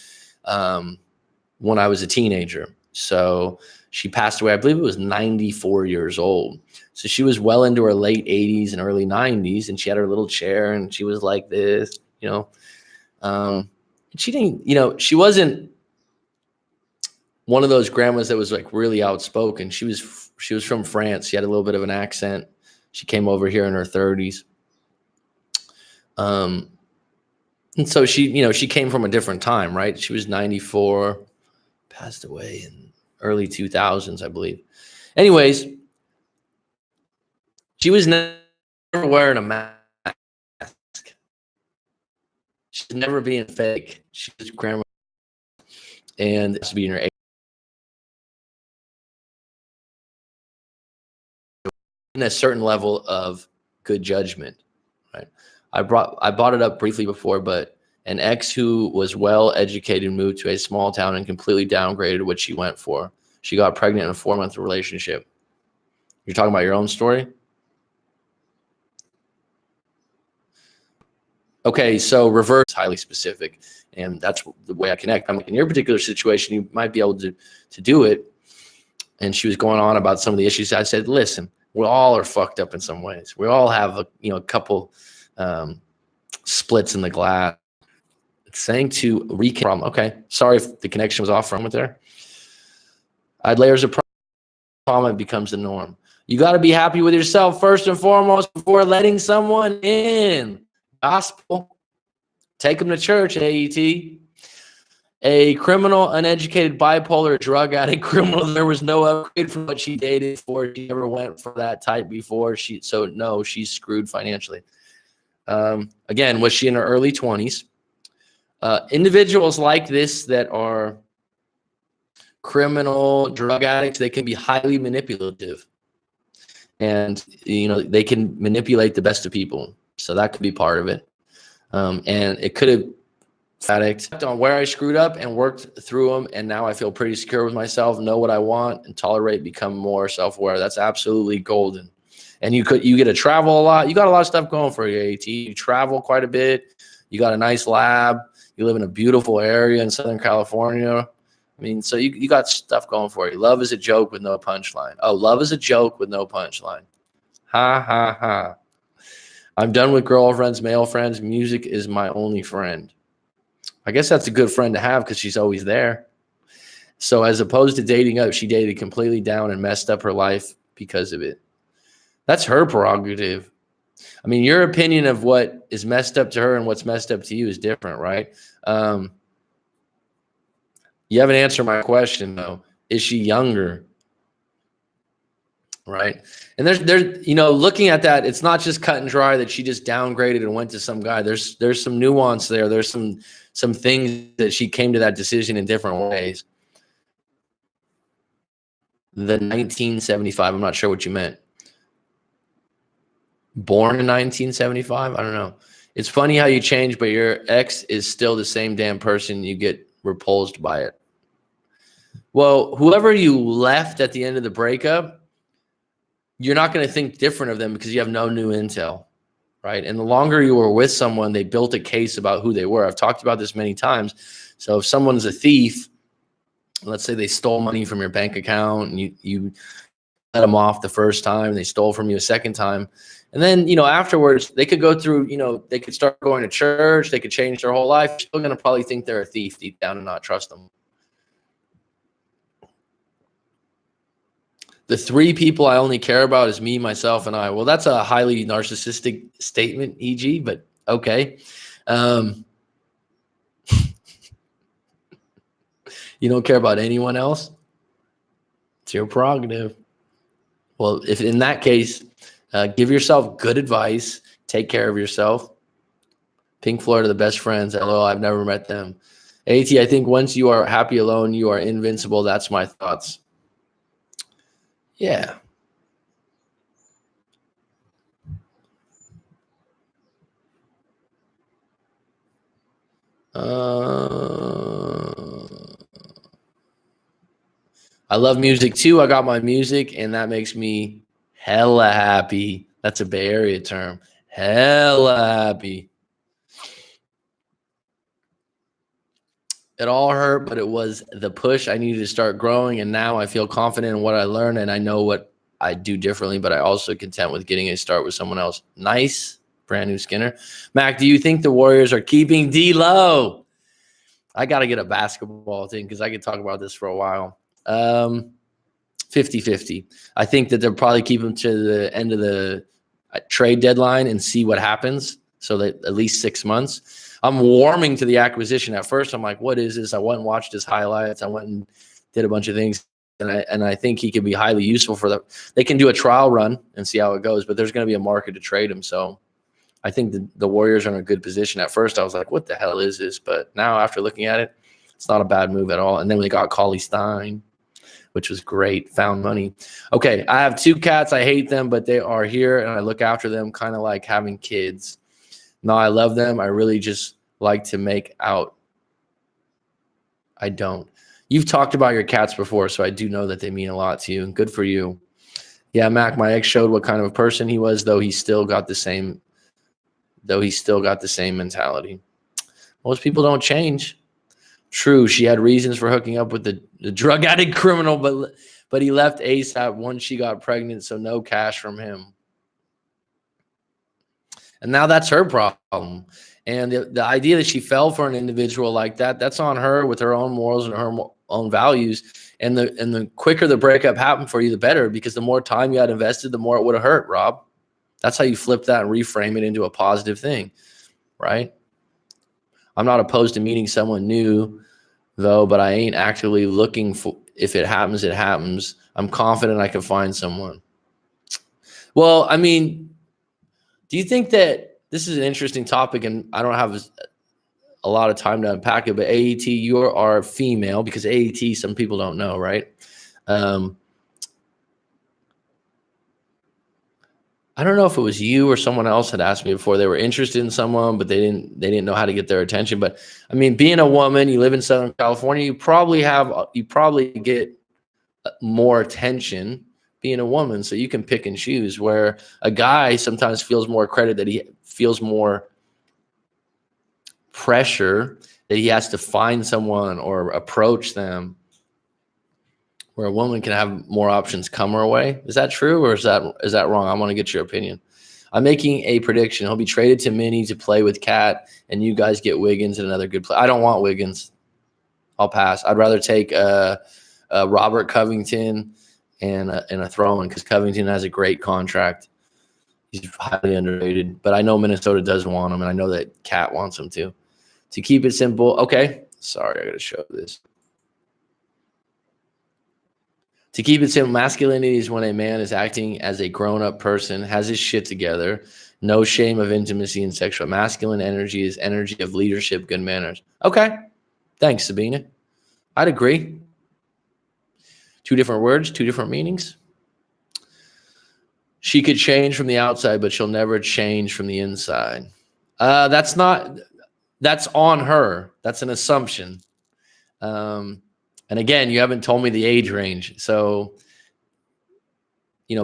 when I was a teenager. So she passed away, I believe it was 94 years old. So she was well into her late 80s and early 90s, and she had her little chair, and she was like this, she didn't, she wasn't one of those grandmas that was like really outspoken. She was from France. She had a little bit of an accent. She came over here in her 30s. And so she came from a different time, right? She was 94, passed away in early 2000s, I believe. Anyways, she was never wearing a mask. She's never being fake. She was grandma, and this to be in her in a certain level of good judgment, right? I brought it up briefly before, but an ex who was well educated moved to a small town and completely downgraded what she went for. She got pregnant in a 4-month relationship. You're talking about your own story? Okay, so reverse is highly specific, and that's the way I connect. I'm like, in your particular situation, you might be able to do it. And she was going on about some of the issues. I said, listen, we all are fucked up in some ways. We all have a couple splits in the glass. It's saying to reconnect problem. Okay, sorry if the connection was off from it there. Add layers of problem, it becomes the norm. You got to be happy with yourself first and foremost before letting someone in. Gospel. Take them to church, AET. A criminal, uneducated, bipolar, drug addict criminal. There was no upgrade from what she dated for. She never went for that type before. No, she's screwed financially. Again, was she in her early 20s? Individuals like this that are criminal, drug addicts, they can be highly manipulative. And, they can manipulate the best of people. So that could be part of it. And it could have addict on where I screwed up and worked through them, and now I feel pretty secure with myself, know what I want, and tolerate, become more self-aware. That's absolutely golden. And you get to travel a lot. You got a lot of stuff going for you, AT. You travel quite a bit. You got a nice lab. You live in a beautiful area in Southern California. I mean, so you got stuff going for you. Love is a joke with no punchline. Oh, love is a joke with no punchline. Ha, ha, ha. I'm done with girlfriends, male friends. Music is my only friend. I guess that's a good friend to have because she's always there. So as opposed to dating up, she dated completely down and messed up her life because of it. That's her prerogative. I mean, your opinion of what is messed up to her and what's messed up to you is different, right? You haven't answered my question, though. Is she younger? Right. And there's looking at that, it's not just cut and dry that she just downgraded and went to some guy. There's some nuance there. There's some things that she came to that decision in different ways. The 1975, I'm not sure what you meant. Born in 1975? I don't know. It's funny how you change, but your ex is still the same damn person. You get repulsed by it. Well, whoever you left at the end of the breakup, you're not going to think different of them because you have no new intel, right? And the longer you were with someone, they built a case about who they were. I've talked about this many times. So if someone's a thief, let's say they stole money from your bank account and you let them off the first time, they stole from you a second time. And then, afterwards they could go through, they could start going to church. They could change their whole life. You're still going to probably think they're a thief deep down and not trust them. The 3 people I only care about is me, myself, and I. Well, that's a highly narcissistic statement, EG, but okay. You don't care about anyone else? It's your prerogative. Well, if in that case, give yourself good advice. Take care of yourself. Pink Floyd are the best friends. Hello, I've never met them. AT, I think once you are happy alone, you are invincible. That's my thoughts. Yeah. I love music too. I got my music, and that makes me hella happy. That's a Bay Area term. Hella happy. It all hurt, but it was the push I needed to start growing. And now I feel confident in what I learned, and I know what I do differently, but I also content with getting a start with someone else. Nice. Brand new Skinner. Mac, do you think the Warriors are keeping D-Lo? I got to get a basketball thing because I could talk about this for a while. 50-50. I think that they'll probably keep him to the end of the trade deadline and see what happens. So that at least 6 months. I'm warming to the acquisition. At first, I'm like, what is this? I went and watched his highlights. I went and did a bunch of things. And I think he can be highly useful for them. They can do a trial run and see how it goes, but there's going to be a market to trade him. So I think the Warriors are in a good position. At first, I was like, what the hell is this? But now after looking at it, it's not a bad move at all. And then we got Cauley Stein, which was great. Found money. Okay, I have 2 cats. I hate them, but they are here, and I look after them kind of like having kids. No, I love them. I really just like to make out. I don't. You've talked about your cats before, so I do know that they mean a lot to you. Good for you. Yeah, Mac, my ex showed what kind of a person he was, though he still got the same mentality. Most people don't change. True, she had reasons for hooking up with the drug addict criminal, but he left ASAP once she got pregnant, so no cash from him. And now that's her problem. And the idea that she fell for an individual like that, that's on her with her own morals and her own values. And the quicker the breakup happened for you, the better, because the more time you had invested, the more it would have hurt, Rob. That's how you flip that and reframe it into a positive thing, right? I'm not opposed to meeting someone new, though, but I ain't actively looking for. If it happens, it happens. I'm confident I can find someone. Well, I mean, do you think that this is an interesting topic, and I don't have a lot of time to unpack it, but AET, you are female, because AET, some people don't know, right? I don't know if it was you or someone else had asked me before they were interested in someone, but they didn't know how to get their attention. But I mean, being a woman, you live in Southern California, you probably get more attention being a woman, so you can pick and choose, where a guy sometimes feels more credit, that he feels more pressure that he has to find someone or approach them, where a woman can have more options come her way. Is that true, or is that wrong? I want to get your opinion. I'm making a prediction. He'll be traded to Minnie to play with Cat, and you guys get Wiggins and another good play. I don't want Wiggins. I'll pass. I'd rather take Robert Covington and a throw-in, because Covington has a great contract. He's highly underrated, but I know Minnesota does want him, and I know that Cat wants him too. To keep it simple, okay. Sorry, I got to show this. To keep it simple, masculinity is when a man is acting as a grown-up person, has his shit together, no shame of intimacy and sexual. Masculine energy is energy of leadership, good manners. Okay. Thanks, Sabina. I'd agree. 2 different words, 2 different meanings. She could change from the outside, but she'll never change from the inside. That's on her. That's an assumption. And again, you haven't told me the age range. So,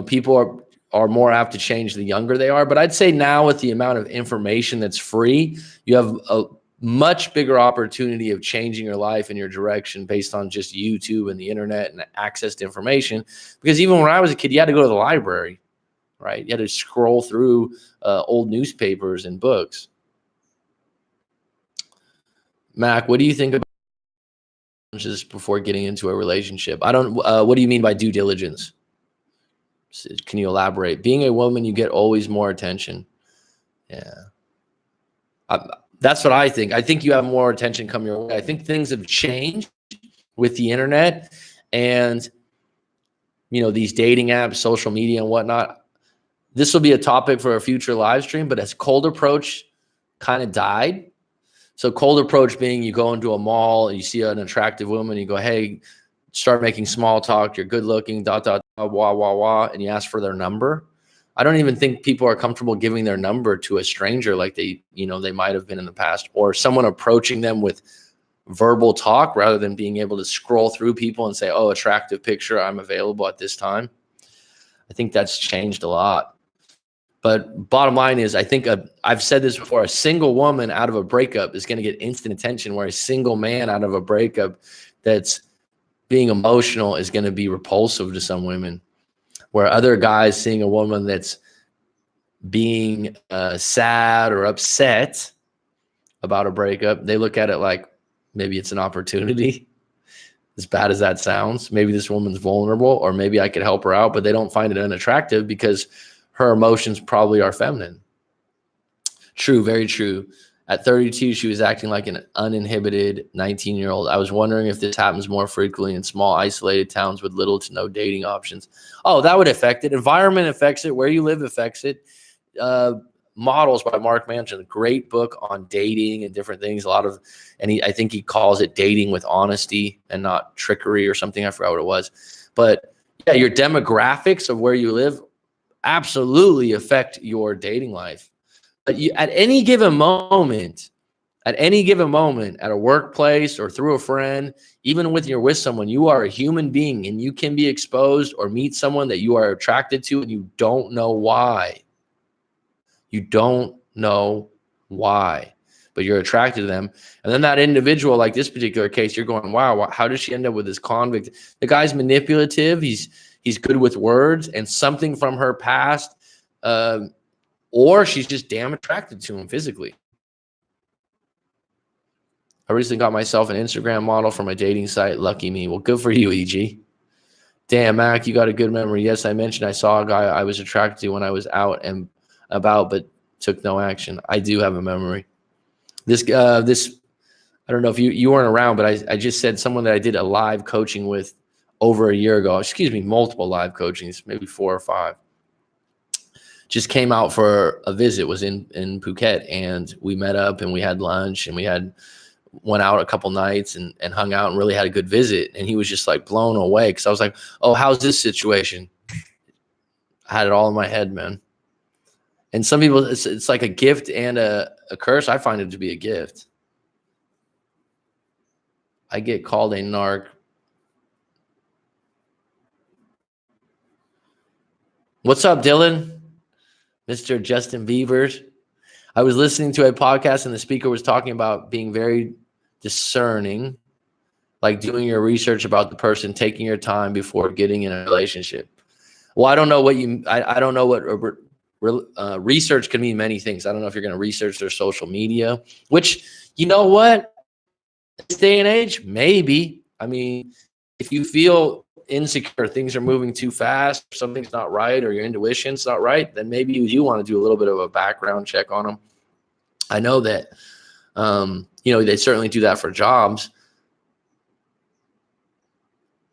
people are more apt to change the younger they are. But I'd say now, with the amount of information that's free, you have a much bigger opportunity of changing your life and your direction based on just YouTube and the internet and access to information. Because even when I was a kid, you had to go to the library, right? You had to scroll through old newspapers and books. Mac, what do you think about just before getting into a relationship? What do you mean by due diligence? Can you elaborate? Being a woman, you get always more attention. Yeah. That's what I think. I think you have more attention come your way. I think things have changed with the internet and, these dating apps, social media and whatnot. This will be a topic for a future live stream, but as cold approach kind of died. So cold approach being you go into a mall and you see an attractive woman, you go, hey, start making small talk. You're good looking, wah, wah, wah, and you ask for their number. I don't even think people are comfortable giving their number to a stranger like they might have been in the past, or someone approaching them with verbal talk rather than being able to scroll through people and say, oh, attractive picture, I'm available at this time. I think that's changed a lot. But bottom line is, I think I've said this before, a single woman out of a breakup is going to get instant attention, where a single man out of a breakup that's being emotional is going to be repulsive to some women, where other guys seeing a woman that's being sad or upset about a breakup, they look at it like maybe it's an opportunity. As bad as that sounds, maybe this woman's vulnerable, or maybe I could help her out, but they don't find it unattractive because her emotions probably are feminine. True, very true. At 32, she was acting like an uninhibited 19-year-old. I was wondering if this happens more frequently in small, isolated towns with little to no dating options. Oh, that would affect it. Environment affects it. Where you live affects it. Models by Mark Manson, great book on dating and different things. I think he calls it dating with honesty and not trickery or something. I forgot what it was. But yeah, your demographics of where you live absolutely affect your dating life. But at any given moment, at a workplace or through a friend, even when you're with someone, you are a human being and you can be exposed or meet someone that you are attracted to and you don't know why. You don't know why, but you're attracted to them. And then that individual, like this particular case, you're going, wow, how did she end up with this convict? The guy's manipulative. He's good with words, and something from her past, or she's just damn attracted to him physically. I recently got myself an Instagram model for my dating site. Lucky me. Well, good for you, EG. Damn, Mac, you got a good memory. Yes, I mentioned I saw a guy I was attracted to when I was out and about, but took no action. I do have a memory. This, I don't know if you weren't around, but I just said someone that I did a live coaching with over a year ago. Multiple live coachings, maybe 4 or 5. Just came out for a visit, was in Phuket, and we met up and we had lunch and went out a couple nights and hung out and really had a good visit. And he was just like blown away because I was like, oh, how's this situation? I had it all in my head, man. And some people, it's like a gift and a curse. I find it to be a gift. I get called a narc. What's up, Dylan? Mr. Justin Bieber. I was listening to a podcast and the speaker was talking about being very discerning, like doing your research about the person, taking your time before getting in a relationship. Well, I don't know what I don't know what research can mean many things. I don't know if you're going to research their social media, which, you know what, this day and age, maybe. I mean, if you feel insecure, things are moving too fast, or something's not right, or your intuition's not right, then maybe you want to do a little bit of a background check on them. I know that, they certainly do that for jobs.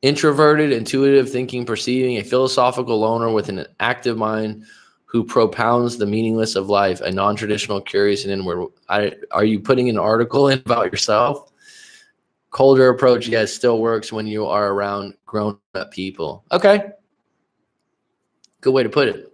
Introverted, intuitive, thinking, perceiving, a philosophical loner with an active mind who propounds the meaningless of life, a non-traditional, curious, and inward. Are you putting an article in about yourself? Colder approach, yes, still works when you are around grown-up people. Okay. Good way to put it.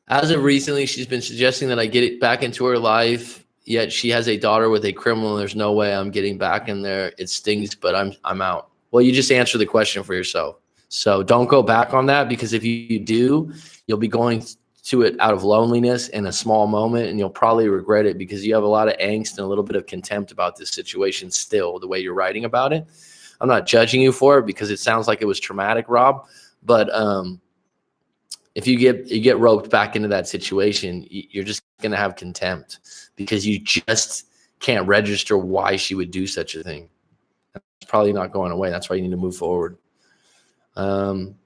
As of recently, she's been suggesting that I get it back into her life, yet she has a daughter with a criminal. There's no way I'm getting back in there. It stings, but I'm out. Well, you just answer the question for yourself. So don't go back on that, because if you do, you'll be going to it out of loneliness in a small moment, and you'll probably regret it because you have a lot of angst and a little bit of contempt about this situation still, the way you're writing about it. I'm not judging you for it because it sounds like it was traumatic, Rob, but if you get roped back into that situation, you're just going to have contempt because you just can't register why she would do such a thing. It's probably not going away. That's why you need to move forward.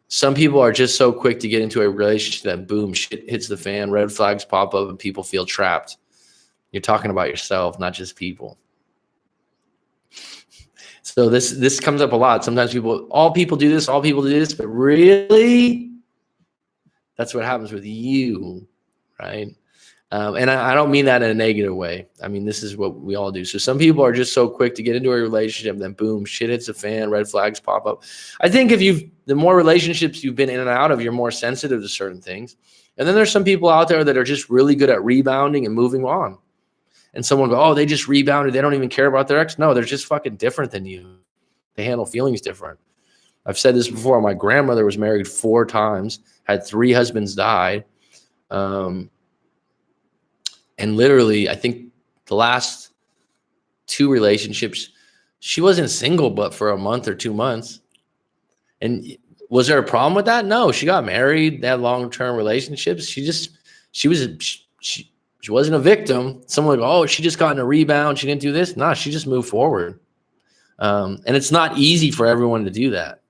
Some people are just so quick to get into a relationship that boom, shit hits the fan, red flags pop up, and people feel trapped. You're talking about yourself, not just people. So this comes up a lot. Sometimes all people do this, but really, that's what happens with you, right? And I don't mean that in a negative way. I mean, this is what we all do. So some people are just so quick to get into a relationship, then boom, shit hits a fan, red flags pop up. I think the more relationships you've been in and out of, you're more sensitive to certain things. And then there's some people out there that are just really good at rebounding and moving on. And someone go, oh, they just rebounded. They don't even care about their ex. No, they're just fucking different than you. They handle feelings different. I've said this before. My grandmother was married 4 times, had 3 husbands die. And literally, I think the last 2 relationships, she wasn't single, but for a month or 2 months. And was there a problem with that? No, she got married, they had long-term relationships. She wasn't a victim. Someone like, oh, she just got in a rebound. She didn't do this. No, she just moved forward. And it's not easy for everyone to do that.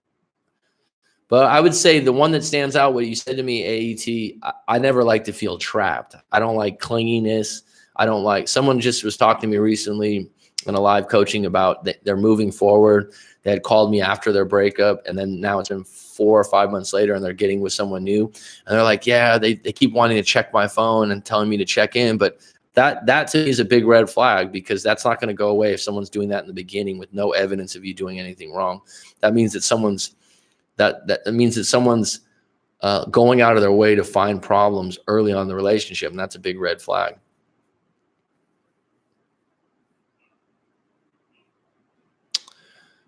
But I would say the one that stands out, what you said to me, AET, I never like to feel trapped. I don't like clinginess. I don't like, someone just was talking to me recently in a live coaching about they're moving forward. They had called me after their breakup, and then now it's been 4 or 5 months later, and they're getting with someone new. And they're like, yeah, they keep wanting to check my phone and telling me to check in. But that to me is a big red flag, because that's not going to go away if someone's doing that in the beginning with no evidence of you doing anything wrong. That means that someone's going out of their way to find problems early on in the relationship, and that's a big red flag.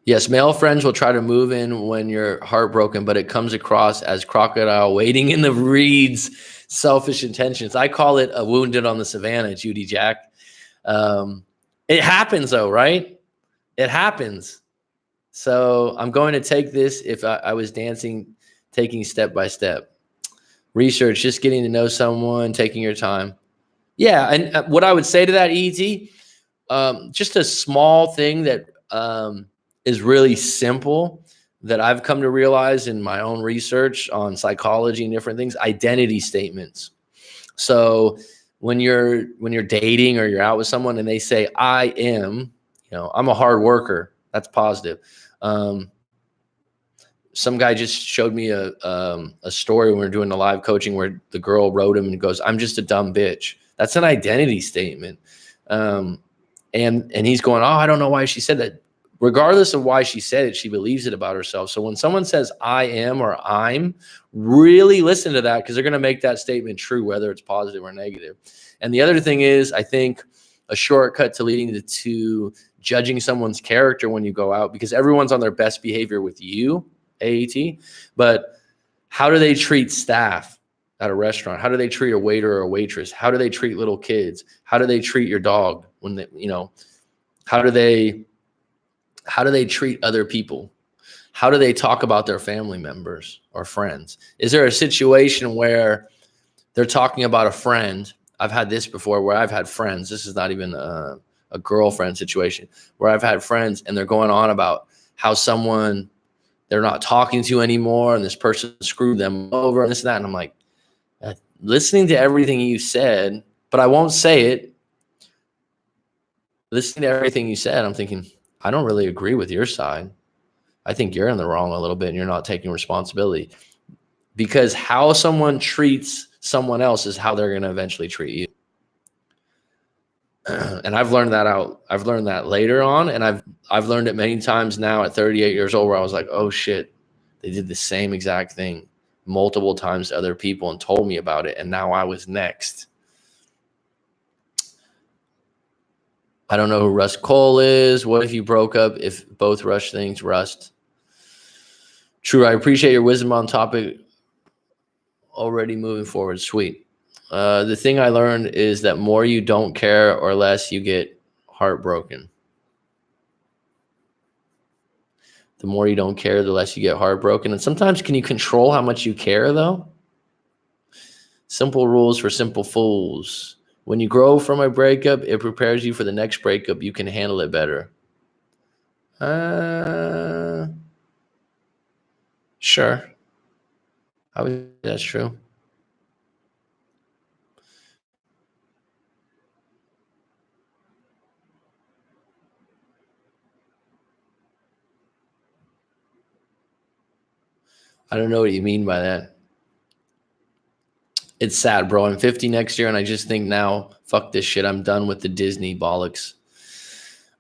Yes, male friends will try to move in when you're heartbroken, but it comes across as crocodile wading in the reeds, selfish intentions. I call it a wounded on the savannah, Judy Jack. It happens though, right? It happens. So I'm going to take this, if I was dancing, taking step by step. Research, just getting to know someone, taking your time. Yeah, and what I would say to that, ET, just a small thing that is really simple that I've come to realize in my own research on psychology and different things: identity statements. So when you're dating or you're out with someone and they say, I am, I'm a hard worker, that's positive. Some guy just showed me a story when we were doing the live coaching where the girl wrote him and goes, I'm just a dumb bitch. That's an identity statement. And he's going, oh, I don't know why she said that. Regardless of why she said it, she believes it about herself. So when someone says I am or I'm, really listen to that, because they're going to make that statement true, whether it's positive or negative. And the other thing is, I think a shortcut to leading to judging someone's character when you go out, because everyone's on their best behavior with you, AET, but how do they treat staff at a restaurant? How do they treat a waiter or a waitress? How do they treat little kids? How do they treat your dog when they, how do they treat other people? How do they talk about their family members or friends? Is there a situation where they're talking about a friend? I've had this before where I've had friends. This is not even a girlfriend situation, where I've had friends and they're going on about how someone they're not talking to anymore, and this person screwed them over and this and that. And I'm like, listening to everything you said, but I won't say it. Listening to everything you said, I'm thinking, I don't really agree with your side. I think you're in the wrong a little bit and you're not taking responsibility, because how someone treats someone else is how they're going to eventually treat you. And I've learned that out. I've learned that later on. And I've learned it many times now at 38 years old, where I was like, oh shit, they did the same exact thing multiple times to other people and told me about it. And now I was next. I don't know who Russ Cole is. What if you broke up if both Rush things rust? True. I appreciate your wisdom on topic. Already moving forward. Sweet. The thing I learned is that more you don't care or less you get heartbroken. The more you don't care, the less you get heartbroken. And sometimes, can you control how much you care, though? Simple rules for simple fools. When you grow from a breakup, it prepares you for the next breakup. You can handle it better. Sure. That's true. I don't know what you mean by that. It's sad, bro. I'm 50 next year, and I just think now, fuck this shit. I'm done with the Disney bollocks.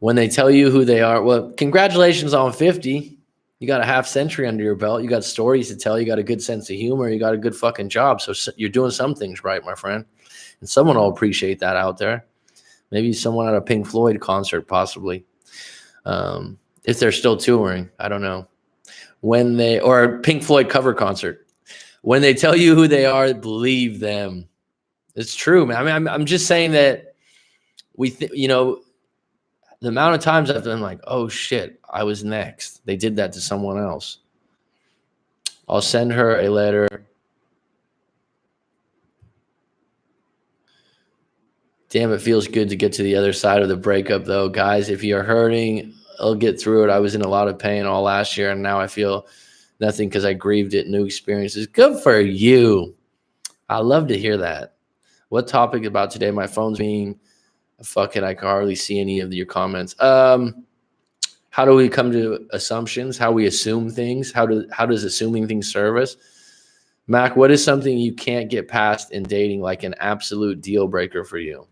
When they tell you who they are, well, congratulations on 50. You got a half century under your belt. You got stories to tell. You got a good sense of humor. You got a good fucking job. So you're doing some things right, my friend. And someone will appreciate that out there. Maybe someone at a Pink Floyd concert, possibly. If they're still touring, I don't know. Or a Pink Floyd cover concert. When they tell you who they are, believe them. It's true, man. I mean, I'm just saying that the amount of times I've been like, oh shit, I was next. They did that to someone else. I'll send her a letter. Damn, it feels good to get to the other side of the breakup, though. Guys, if you're hurting, I'll get through it. I was in a lot of pain all last year, and now I feel nothing because I grieved it. New experiences. Good for you. I love to hear that. What topic about today? My phone's being fuck it. I can hardly see any of your comments. How do we come to assumptions? How we assume things? How does assuming things serve us? Mac, what is something you can't get past in dating, like an absolute deal breaker for you?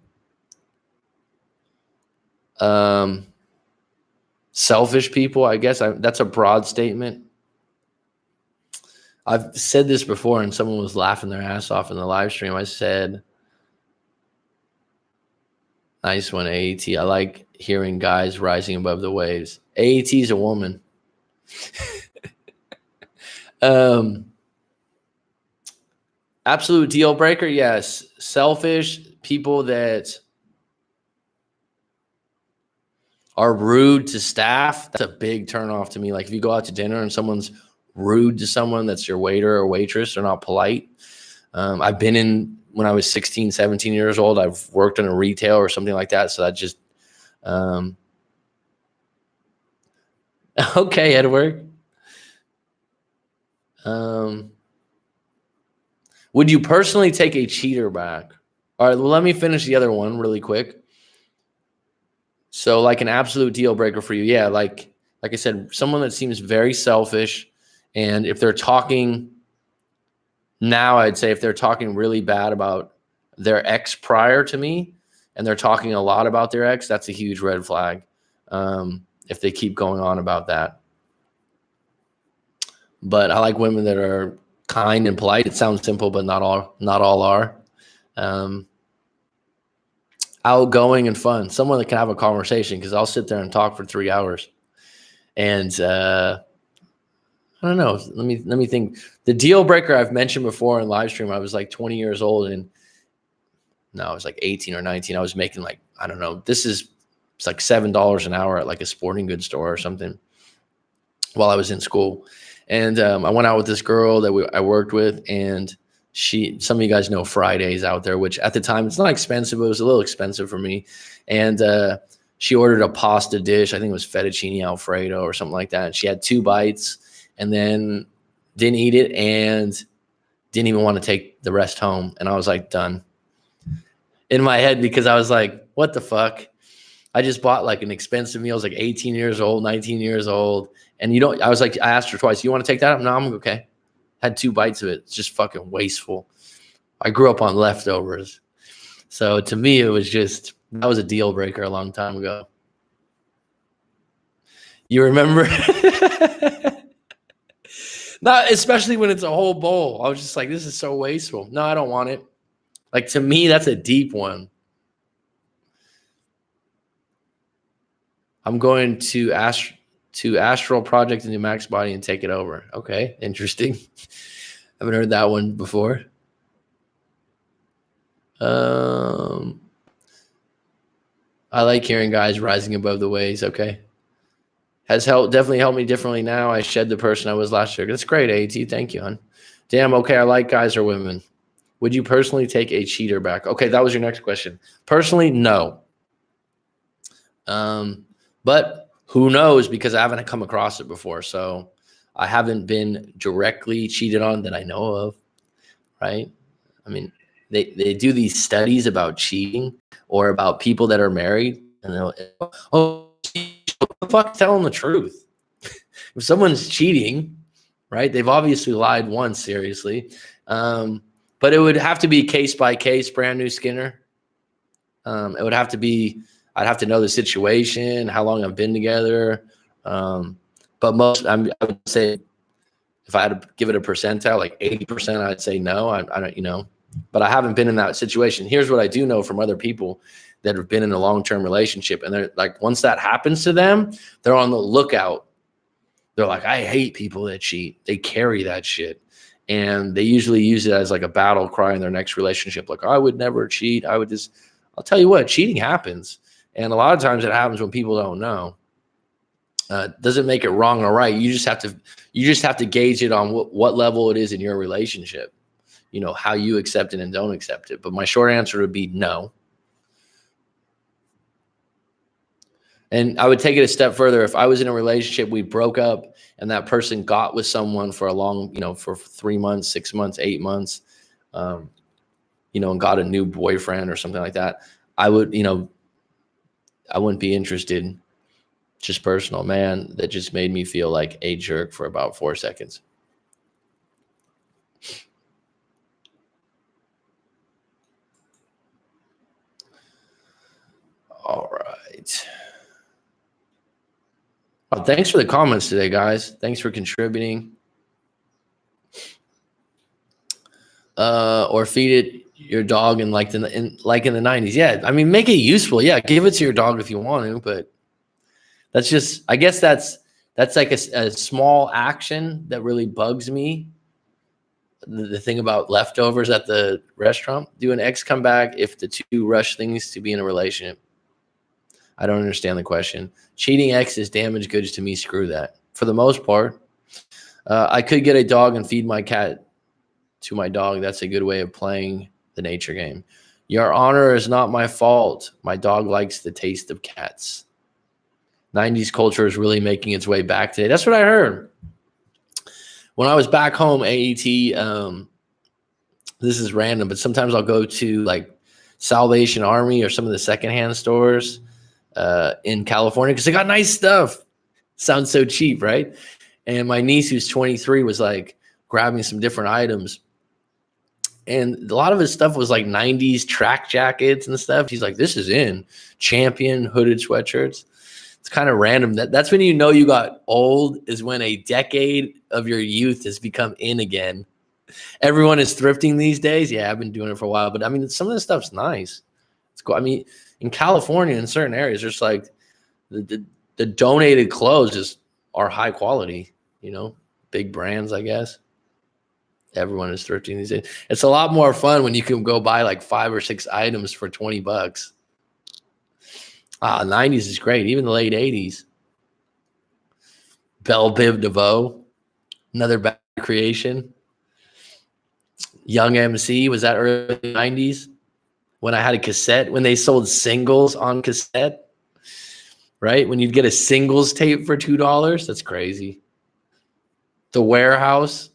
Selfish people, I guess. That's a broad statement. I've said this before, and someone was laughing their ass off in the live stream. I said, nice one, AAT. I like hearing guys rising above the waves. AAT is a woman. Absolute deal breaker, yes. Selfish people that are rude to staff, that's a big turnoff to me. Like if you go out to dinner and someone's rude to someone that's your waiter or waitress, they're not polite. I've been in, when I was 16, 17 years old, I've worked in a retail or something like that. So that just, okay, Edward. Would you personally take a cheater back? All right, well, let me finish the other one really quick. So like an absolute deal breaker for you. Yeah, like I said, someone that seems very selfish. And if they're talking now, I'd say if they're talking really bad about their ex prior to me and they're talking a lot about their ex, that's a huge red flag. If they keep going on about that. But I like women that are kind and polite. It sounds simple, but not all are. Outgoing and fun. Someone that can have a conversation, because I'll sit there and talk for 3 hours. And I don't know. Let me think. The deal breaker I've mentioned before in live stream, I was like 20 years old, and no, I was like 18 or 19. I was making like, I don't know. It's like $7 an hour at like a sporting goods store or something while I was in school. And I went out with this girl that I worked with, and some of you guys know Fridays out there, which at the time it's not expensive. It was a little expensive for me. And she ordered a pasta dish. I think it was fettuccine Alfredo or something like that. And she had 2 bites and then didn't eat it and didn't even want to take the rest home. And I was like, done. In my head, because I was like, what the fuck? I just bought like an expensive meal. I was like 18 years old, 19 years old. And I was like, I asked her twice, you want to take that up? No, I'm okay. Had 2 bites of it. It's just fucking wasteful. I grew up on leftovers. So to me, that was a deal breaker a long time ago. You remember? Not especially when it's a whole bowl. I was just like, this is so wasteful. No, I don't want it. Like to me, that's a deep one. I'm going to Astral Project into Mac's body and take it over. Okay, interesting. Haven't heard that one before. I like hearing guys rising above the waves. Okay. Definitely helped me differently now. I shed the person I was last year. That's great, AT. Thank you, hon. Damn, okay, I like guys or women. Would you personally take a cheater back? Okay, that was your next question. Personally, no. But who knows, because I haven't come across it before. So I haven't been directly cheated on that I know of, right? I mean, they do these studies about cheating or about people that are married, and they'll, oh, what the fuck, tell them the truth. If someone's cheating, right? They've obviously lied once, seriously. But it would have to be case by case, brand new Skinner. It would have to be, I'd have to know the situation, how long I've been together. But I would say if I had to give it a percentile, like 80%, I'd say no. I don't, but I haven't been in that situation. Here's what I do know from other people that have been in a long-term relationship. And they're like, once that happens to them, they're on the lookout. They're like, I hate people that cheat. They carry that shit. And they usually use it as like a battle cry in their next relationship. Like, I would never cheat. I'll tell you what, cheating happens. And a lot of times it happens when people don't know. Doesn't make it wrong or right. You just have to gauge it on what level it is in your relationship. How you accept it and don't accept it. But my short answer would be no. And I would take it a step further. If I was in a relationship, we broke up, and that person got with someone for a long, for 3 months, 6 months, 8 months, and got a new boyfriend or something like that, I would, I wouldn't be interested. Just personal, man. That just made me feel like a jerk for about 4 seconds. All right. Well, thanks for the comments today, guys. Thanks for contributing. Or feed it your dog in the 90s. Yeah, I mean, make it useful. Yeah, give it to your dog if you want to, but that's just, I guess that's like a small action that really bugs me. The thing about leftovers at the restaurant. Do an ex come back if the two rush things to be in a relationship? I don't understand the question. Cheating ex is damaged goods to me. Screw that. For the most part, I could get a dog and feed my cat to my dog. That's a good way of playing the nature game. Your Honor, is not my fault. My dog likes the taste of cats. 90s culture is really making its way back today. That's what I heard. When I was back home, AET, this is random, but sometimes I'll go to like Salvation Army or some of the secondhand stores in California because they got nice stuff. Sounds so cheap, right? And my niece, who's 23, was like grabbing some different items. And a lot of his stuff was like 90s track jackets and stuff. He's like, this is in Champion hooded sweatshirts. It's kind of random. That's when you know you got old, is when a decade of your youth has become in again. Everyone is thrifting these days. Yeah, I've been doing it for a while. But I mean, some of this stuff's nice. It's cool. I mean, in California, in certain areas, there's like the donated clothes are high quality, big brands, I guess. Everyone is thrifting these days. It's a lot more fun when you can go buy like 5 or 6 items for $20. 90s is great. Even the late 80s. Belle Biv DeVoe, another bad creation. Young MC, was that early 90s? When I had a cassette, when they sold singles on cassette, right? When you'd get a singles tape for $2, that's crazy. The Warehouse,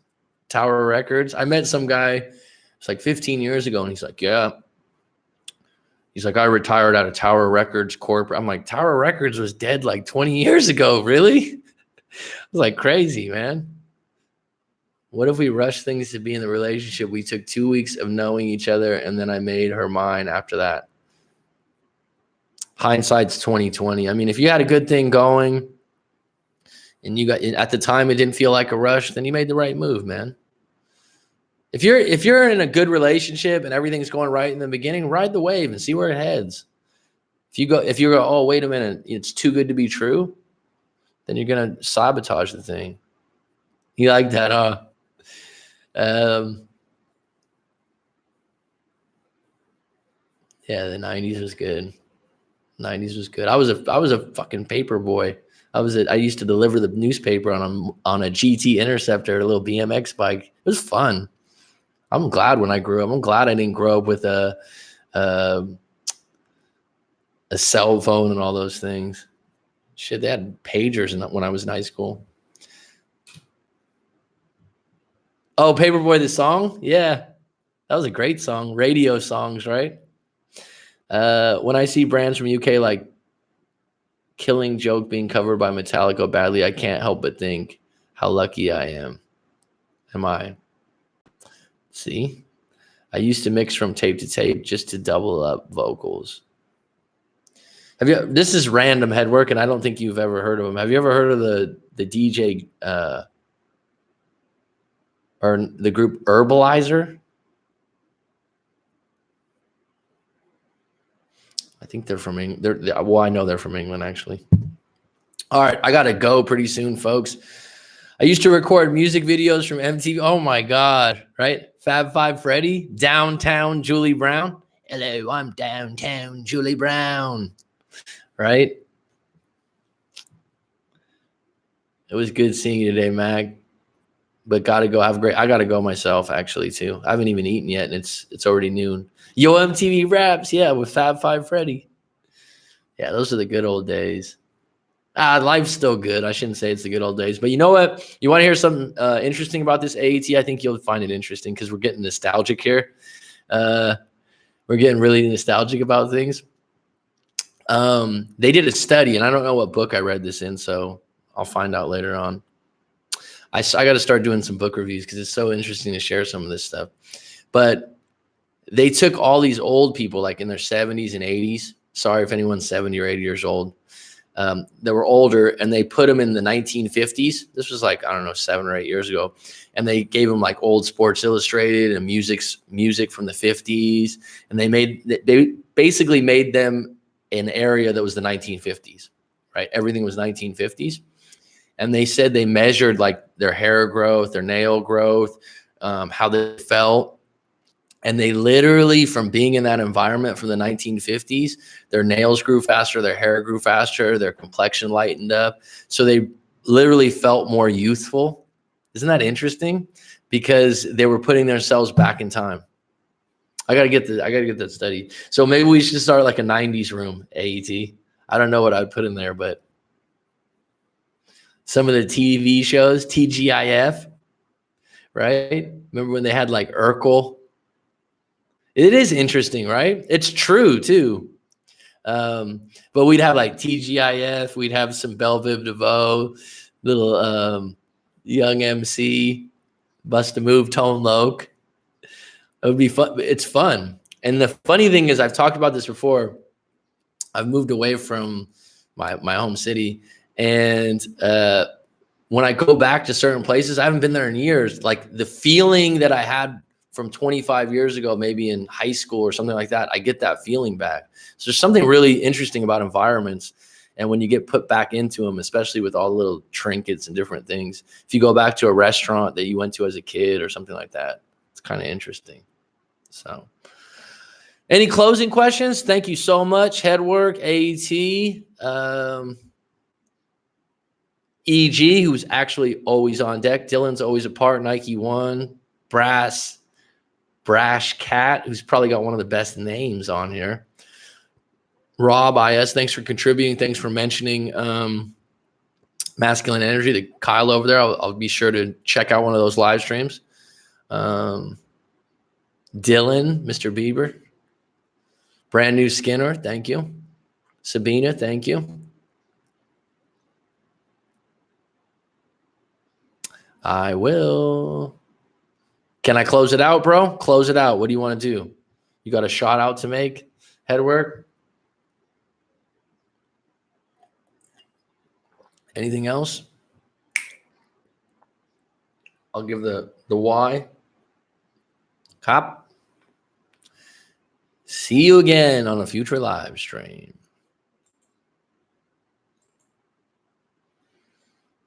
Tower Records. I met some guy, it's like 15 years ago, and he's like, yeah. He's like, I retired out of Tower Records corporate. I'm like, Tower Records was dead like 20 years ago, really? I was like, crazy, man. What if we rushed things to be in the relationship? We took 2 weeks of knowing each other, and then I made her mine after that. Hindsight's 2020. I mean, if you had a good thing going, and you got, at the time it didn't feel like a rush, then you made the right move, man. If you're in a good relationship and everything's going right in the beginning, ride the wave and see where it heads. If you go, oh, wait a minute, it's too good to be true, then you're gonna sabotage the thing. You like that, huh? Yeah, the 90s was good. 90s was good. I was a fucking paper boy. I used to deliver the newspaper on a GT Interceptor, a little BMX bike. It was fun. I'm glad when I grew up. I'm glad I didn't grow up with a cell phone and all those things. Shit, they had pagers when I was in high school. Oh, Paperboy the song? Yeah. That was a great song. Radio songs, right? When I see brands from UK like Killing Joke being covered by Metallica badly, I can't help but think how lucky I am. Am I? See? I used to mix from tape to tape just to double up vocals. This is random headwork, and I don't think you've ever heard of him. Have you ever heard of the DJ or the group Herbalizer? I think they're from England. Well, I know they're from England, actually. All right, I got to go pretty soon, folks. I used to record music videos from MTV. Oh, my God, right? Fab Five Freddy, Downtown Julie Brown. Hello, I'm Downtown Julie Brown, right? It was good seeing you today, Mag. But gotta go. I gotta go myself, actually, too. I haven't even eaten yet, and it's already noon. Yo, MTV Raps, yeah, with Fab Five Freddy. Yeah, those are the good old days. Life's still good. I shouldn't say it's the good old days. But you know what? You want to hear something interesting about this AET? I think you'll find it interesting because we're getting nostalgic here. We're getting really nostalgic about things. They did a study, and I don't know what book I read this in, so I'll find out later on. I got to start doing some book reviews because it's so interesting to share some of this stuff. But they took all these old people, like in their 70s and 80s. Sorry if anyone's 70 or 80 years old. That were older, and they put them in the 1950s. This was like, I don't know, 7 or 8 years ago. And they gave them like old Sports Illustrated and music from the 50s. And they basically made them an area that was the 1950s, right? Everything was 1950s. And they said they measured like their hair growth, their nail growth, how they felt. And they literally, from being in that environment from the 1950s, their nails grew faster, their hair grew faster, their complexion lightened up. So they literally felt more youthful. Isn't that interesting? Because they were putting themselves back in time. I gotta get that study. So maybe we should start like a 90s room, AET. I don't know what I'd put in there, but some of the TV shows, TGIF, right? Remember when they had like Urkel? It is interesting, right? It's true too. But we'd have like TGIF, we'd have some Belle Biv DeVoe, little Young MC, Bust a Move, Tone Loc. It would be fun. It's fun. And the funny thing is, I've talked about this before. I've moved away from my home city. And when I go back to certain places, I haven't been there in years. Like the feeling that I had from 25 years ago, maybe in high school or something like that, I get that feeling back. So there's something really interesting about environments. And when you get put back into them, especially with all the little trinkets and different things, if you go back to a restaurant that you went to as a kid or something like that, it's kind of interesting. So any closing questions? Thank you so much. Headwork, AET, EG, who's actually always on deck. Dylan's always a part. Nike One, Brash Cat, who's probably got one of the best names on here. Rob IS, thanks for contributing. Thanks for mentioning Masculine Energy. The Kyle over there, I'll be sure to check out one of those live streams. Dylan, Mr. Bieber. Brand New Skinner, thank you. Sabina, thank you. I will. Can I close it out, bro? Close it out. What do you want to do? You got a shout out to make? Headwork? Anything else? I'll give the why. Cop. See you again on a future live stream.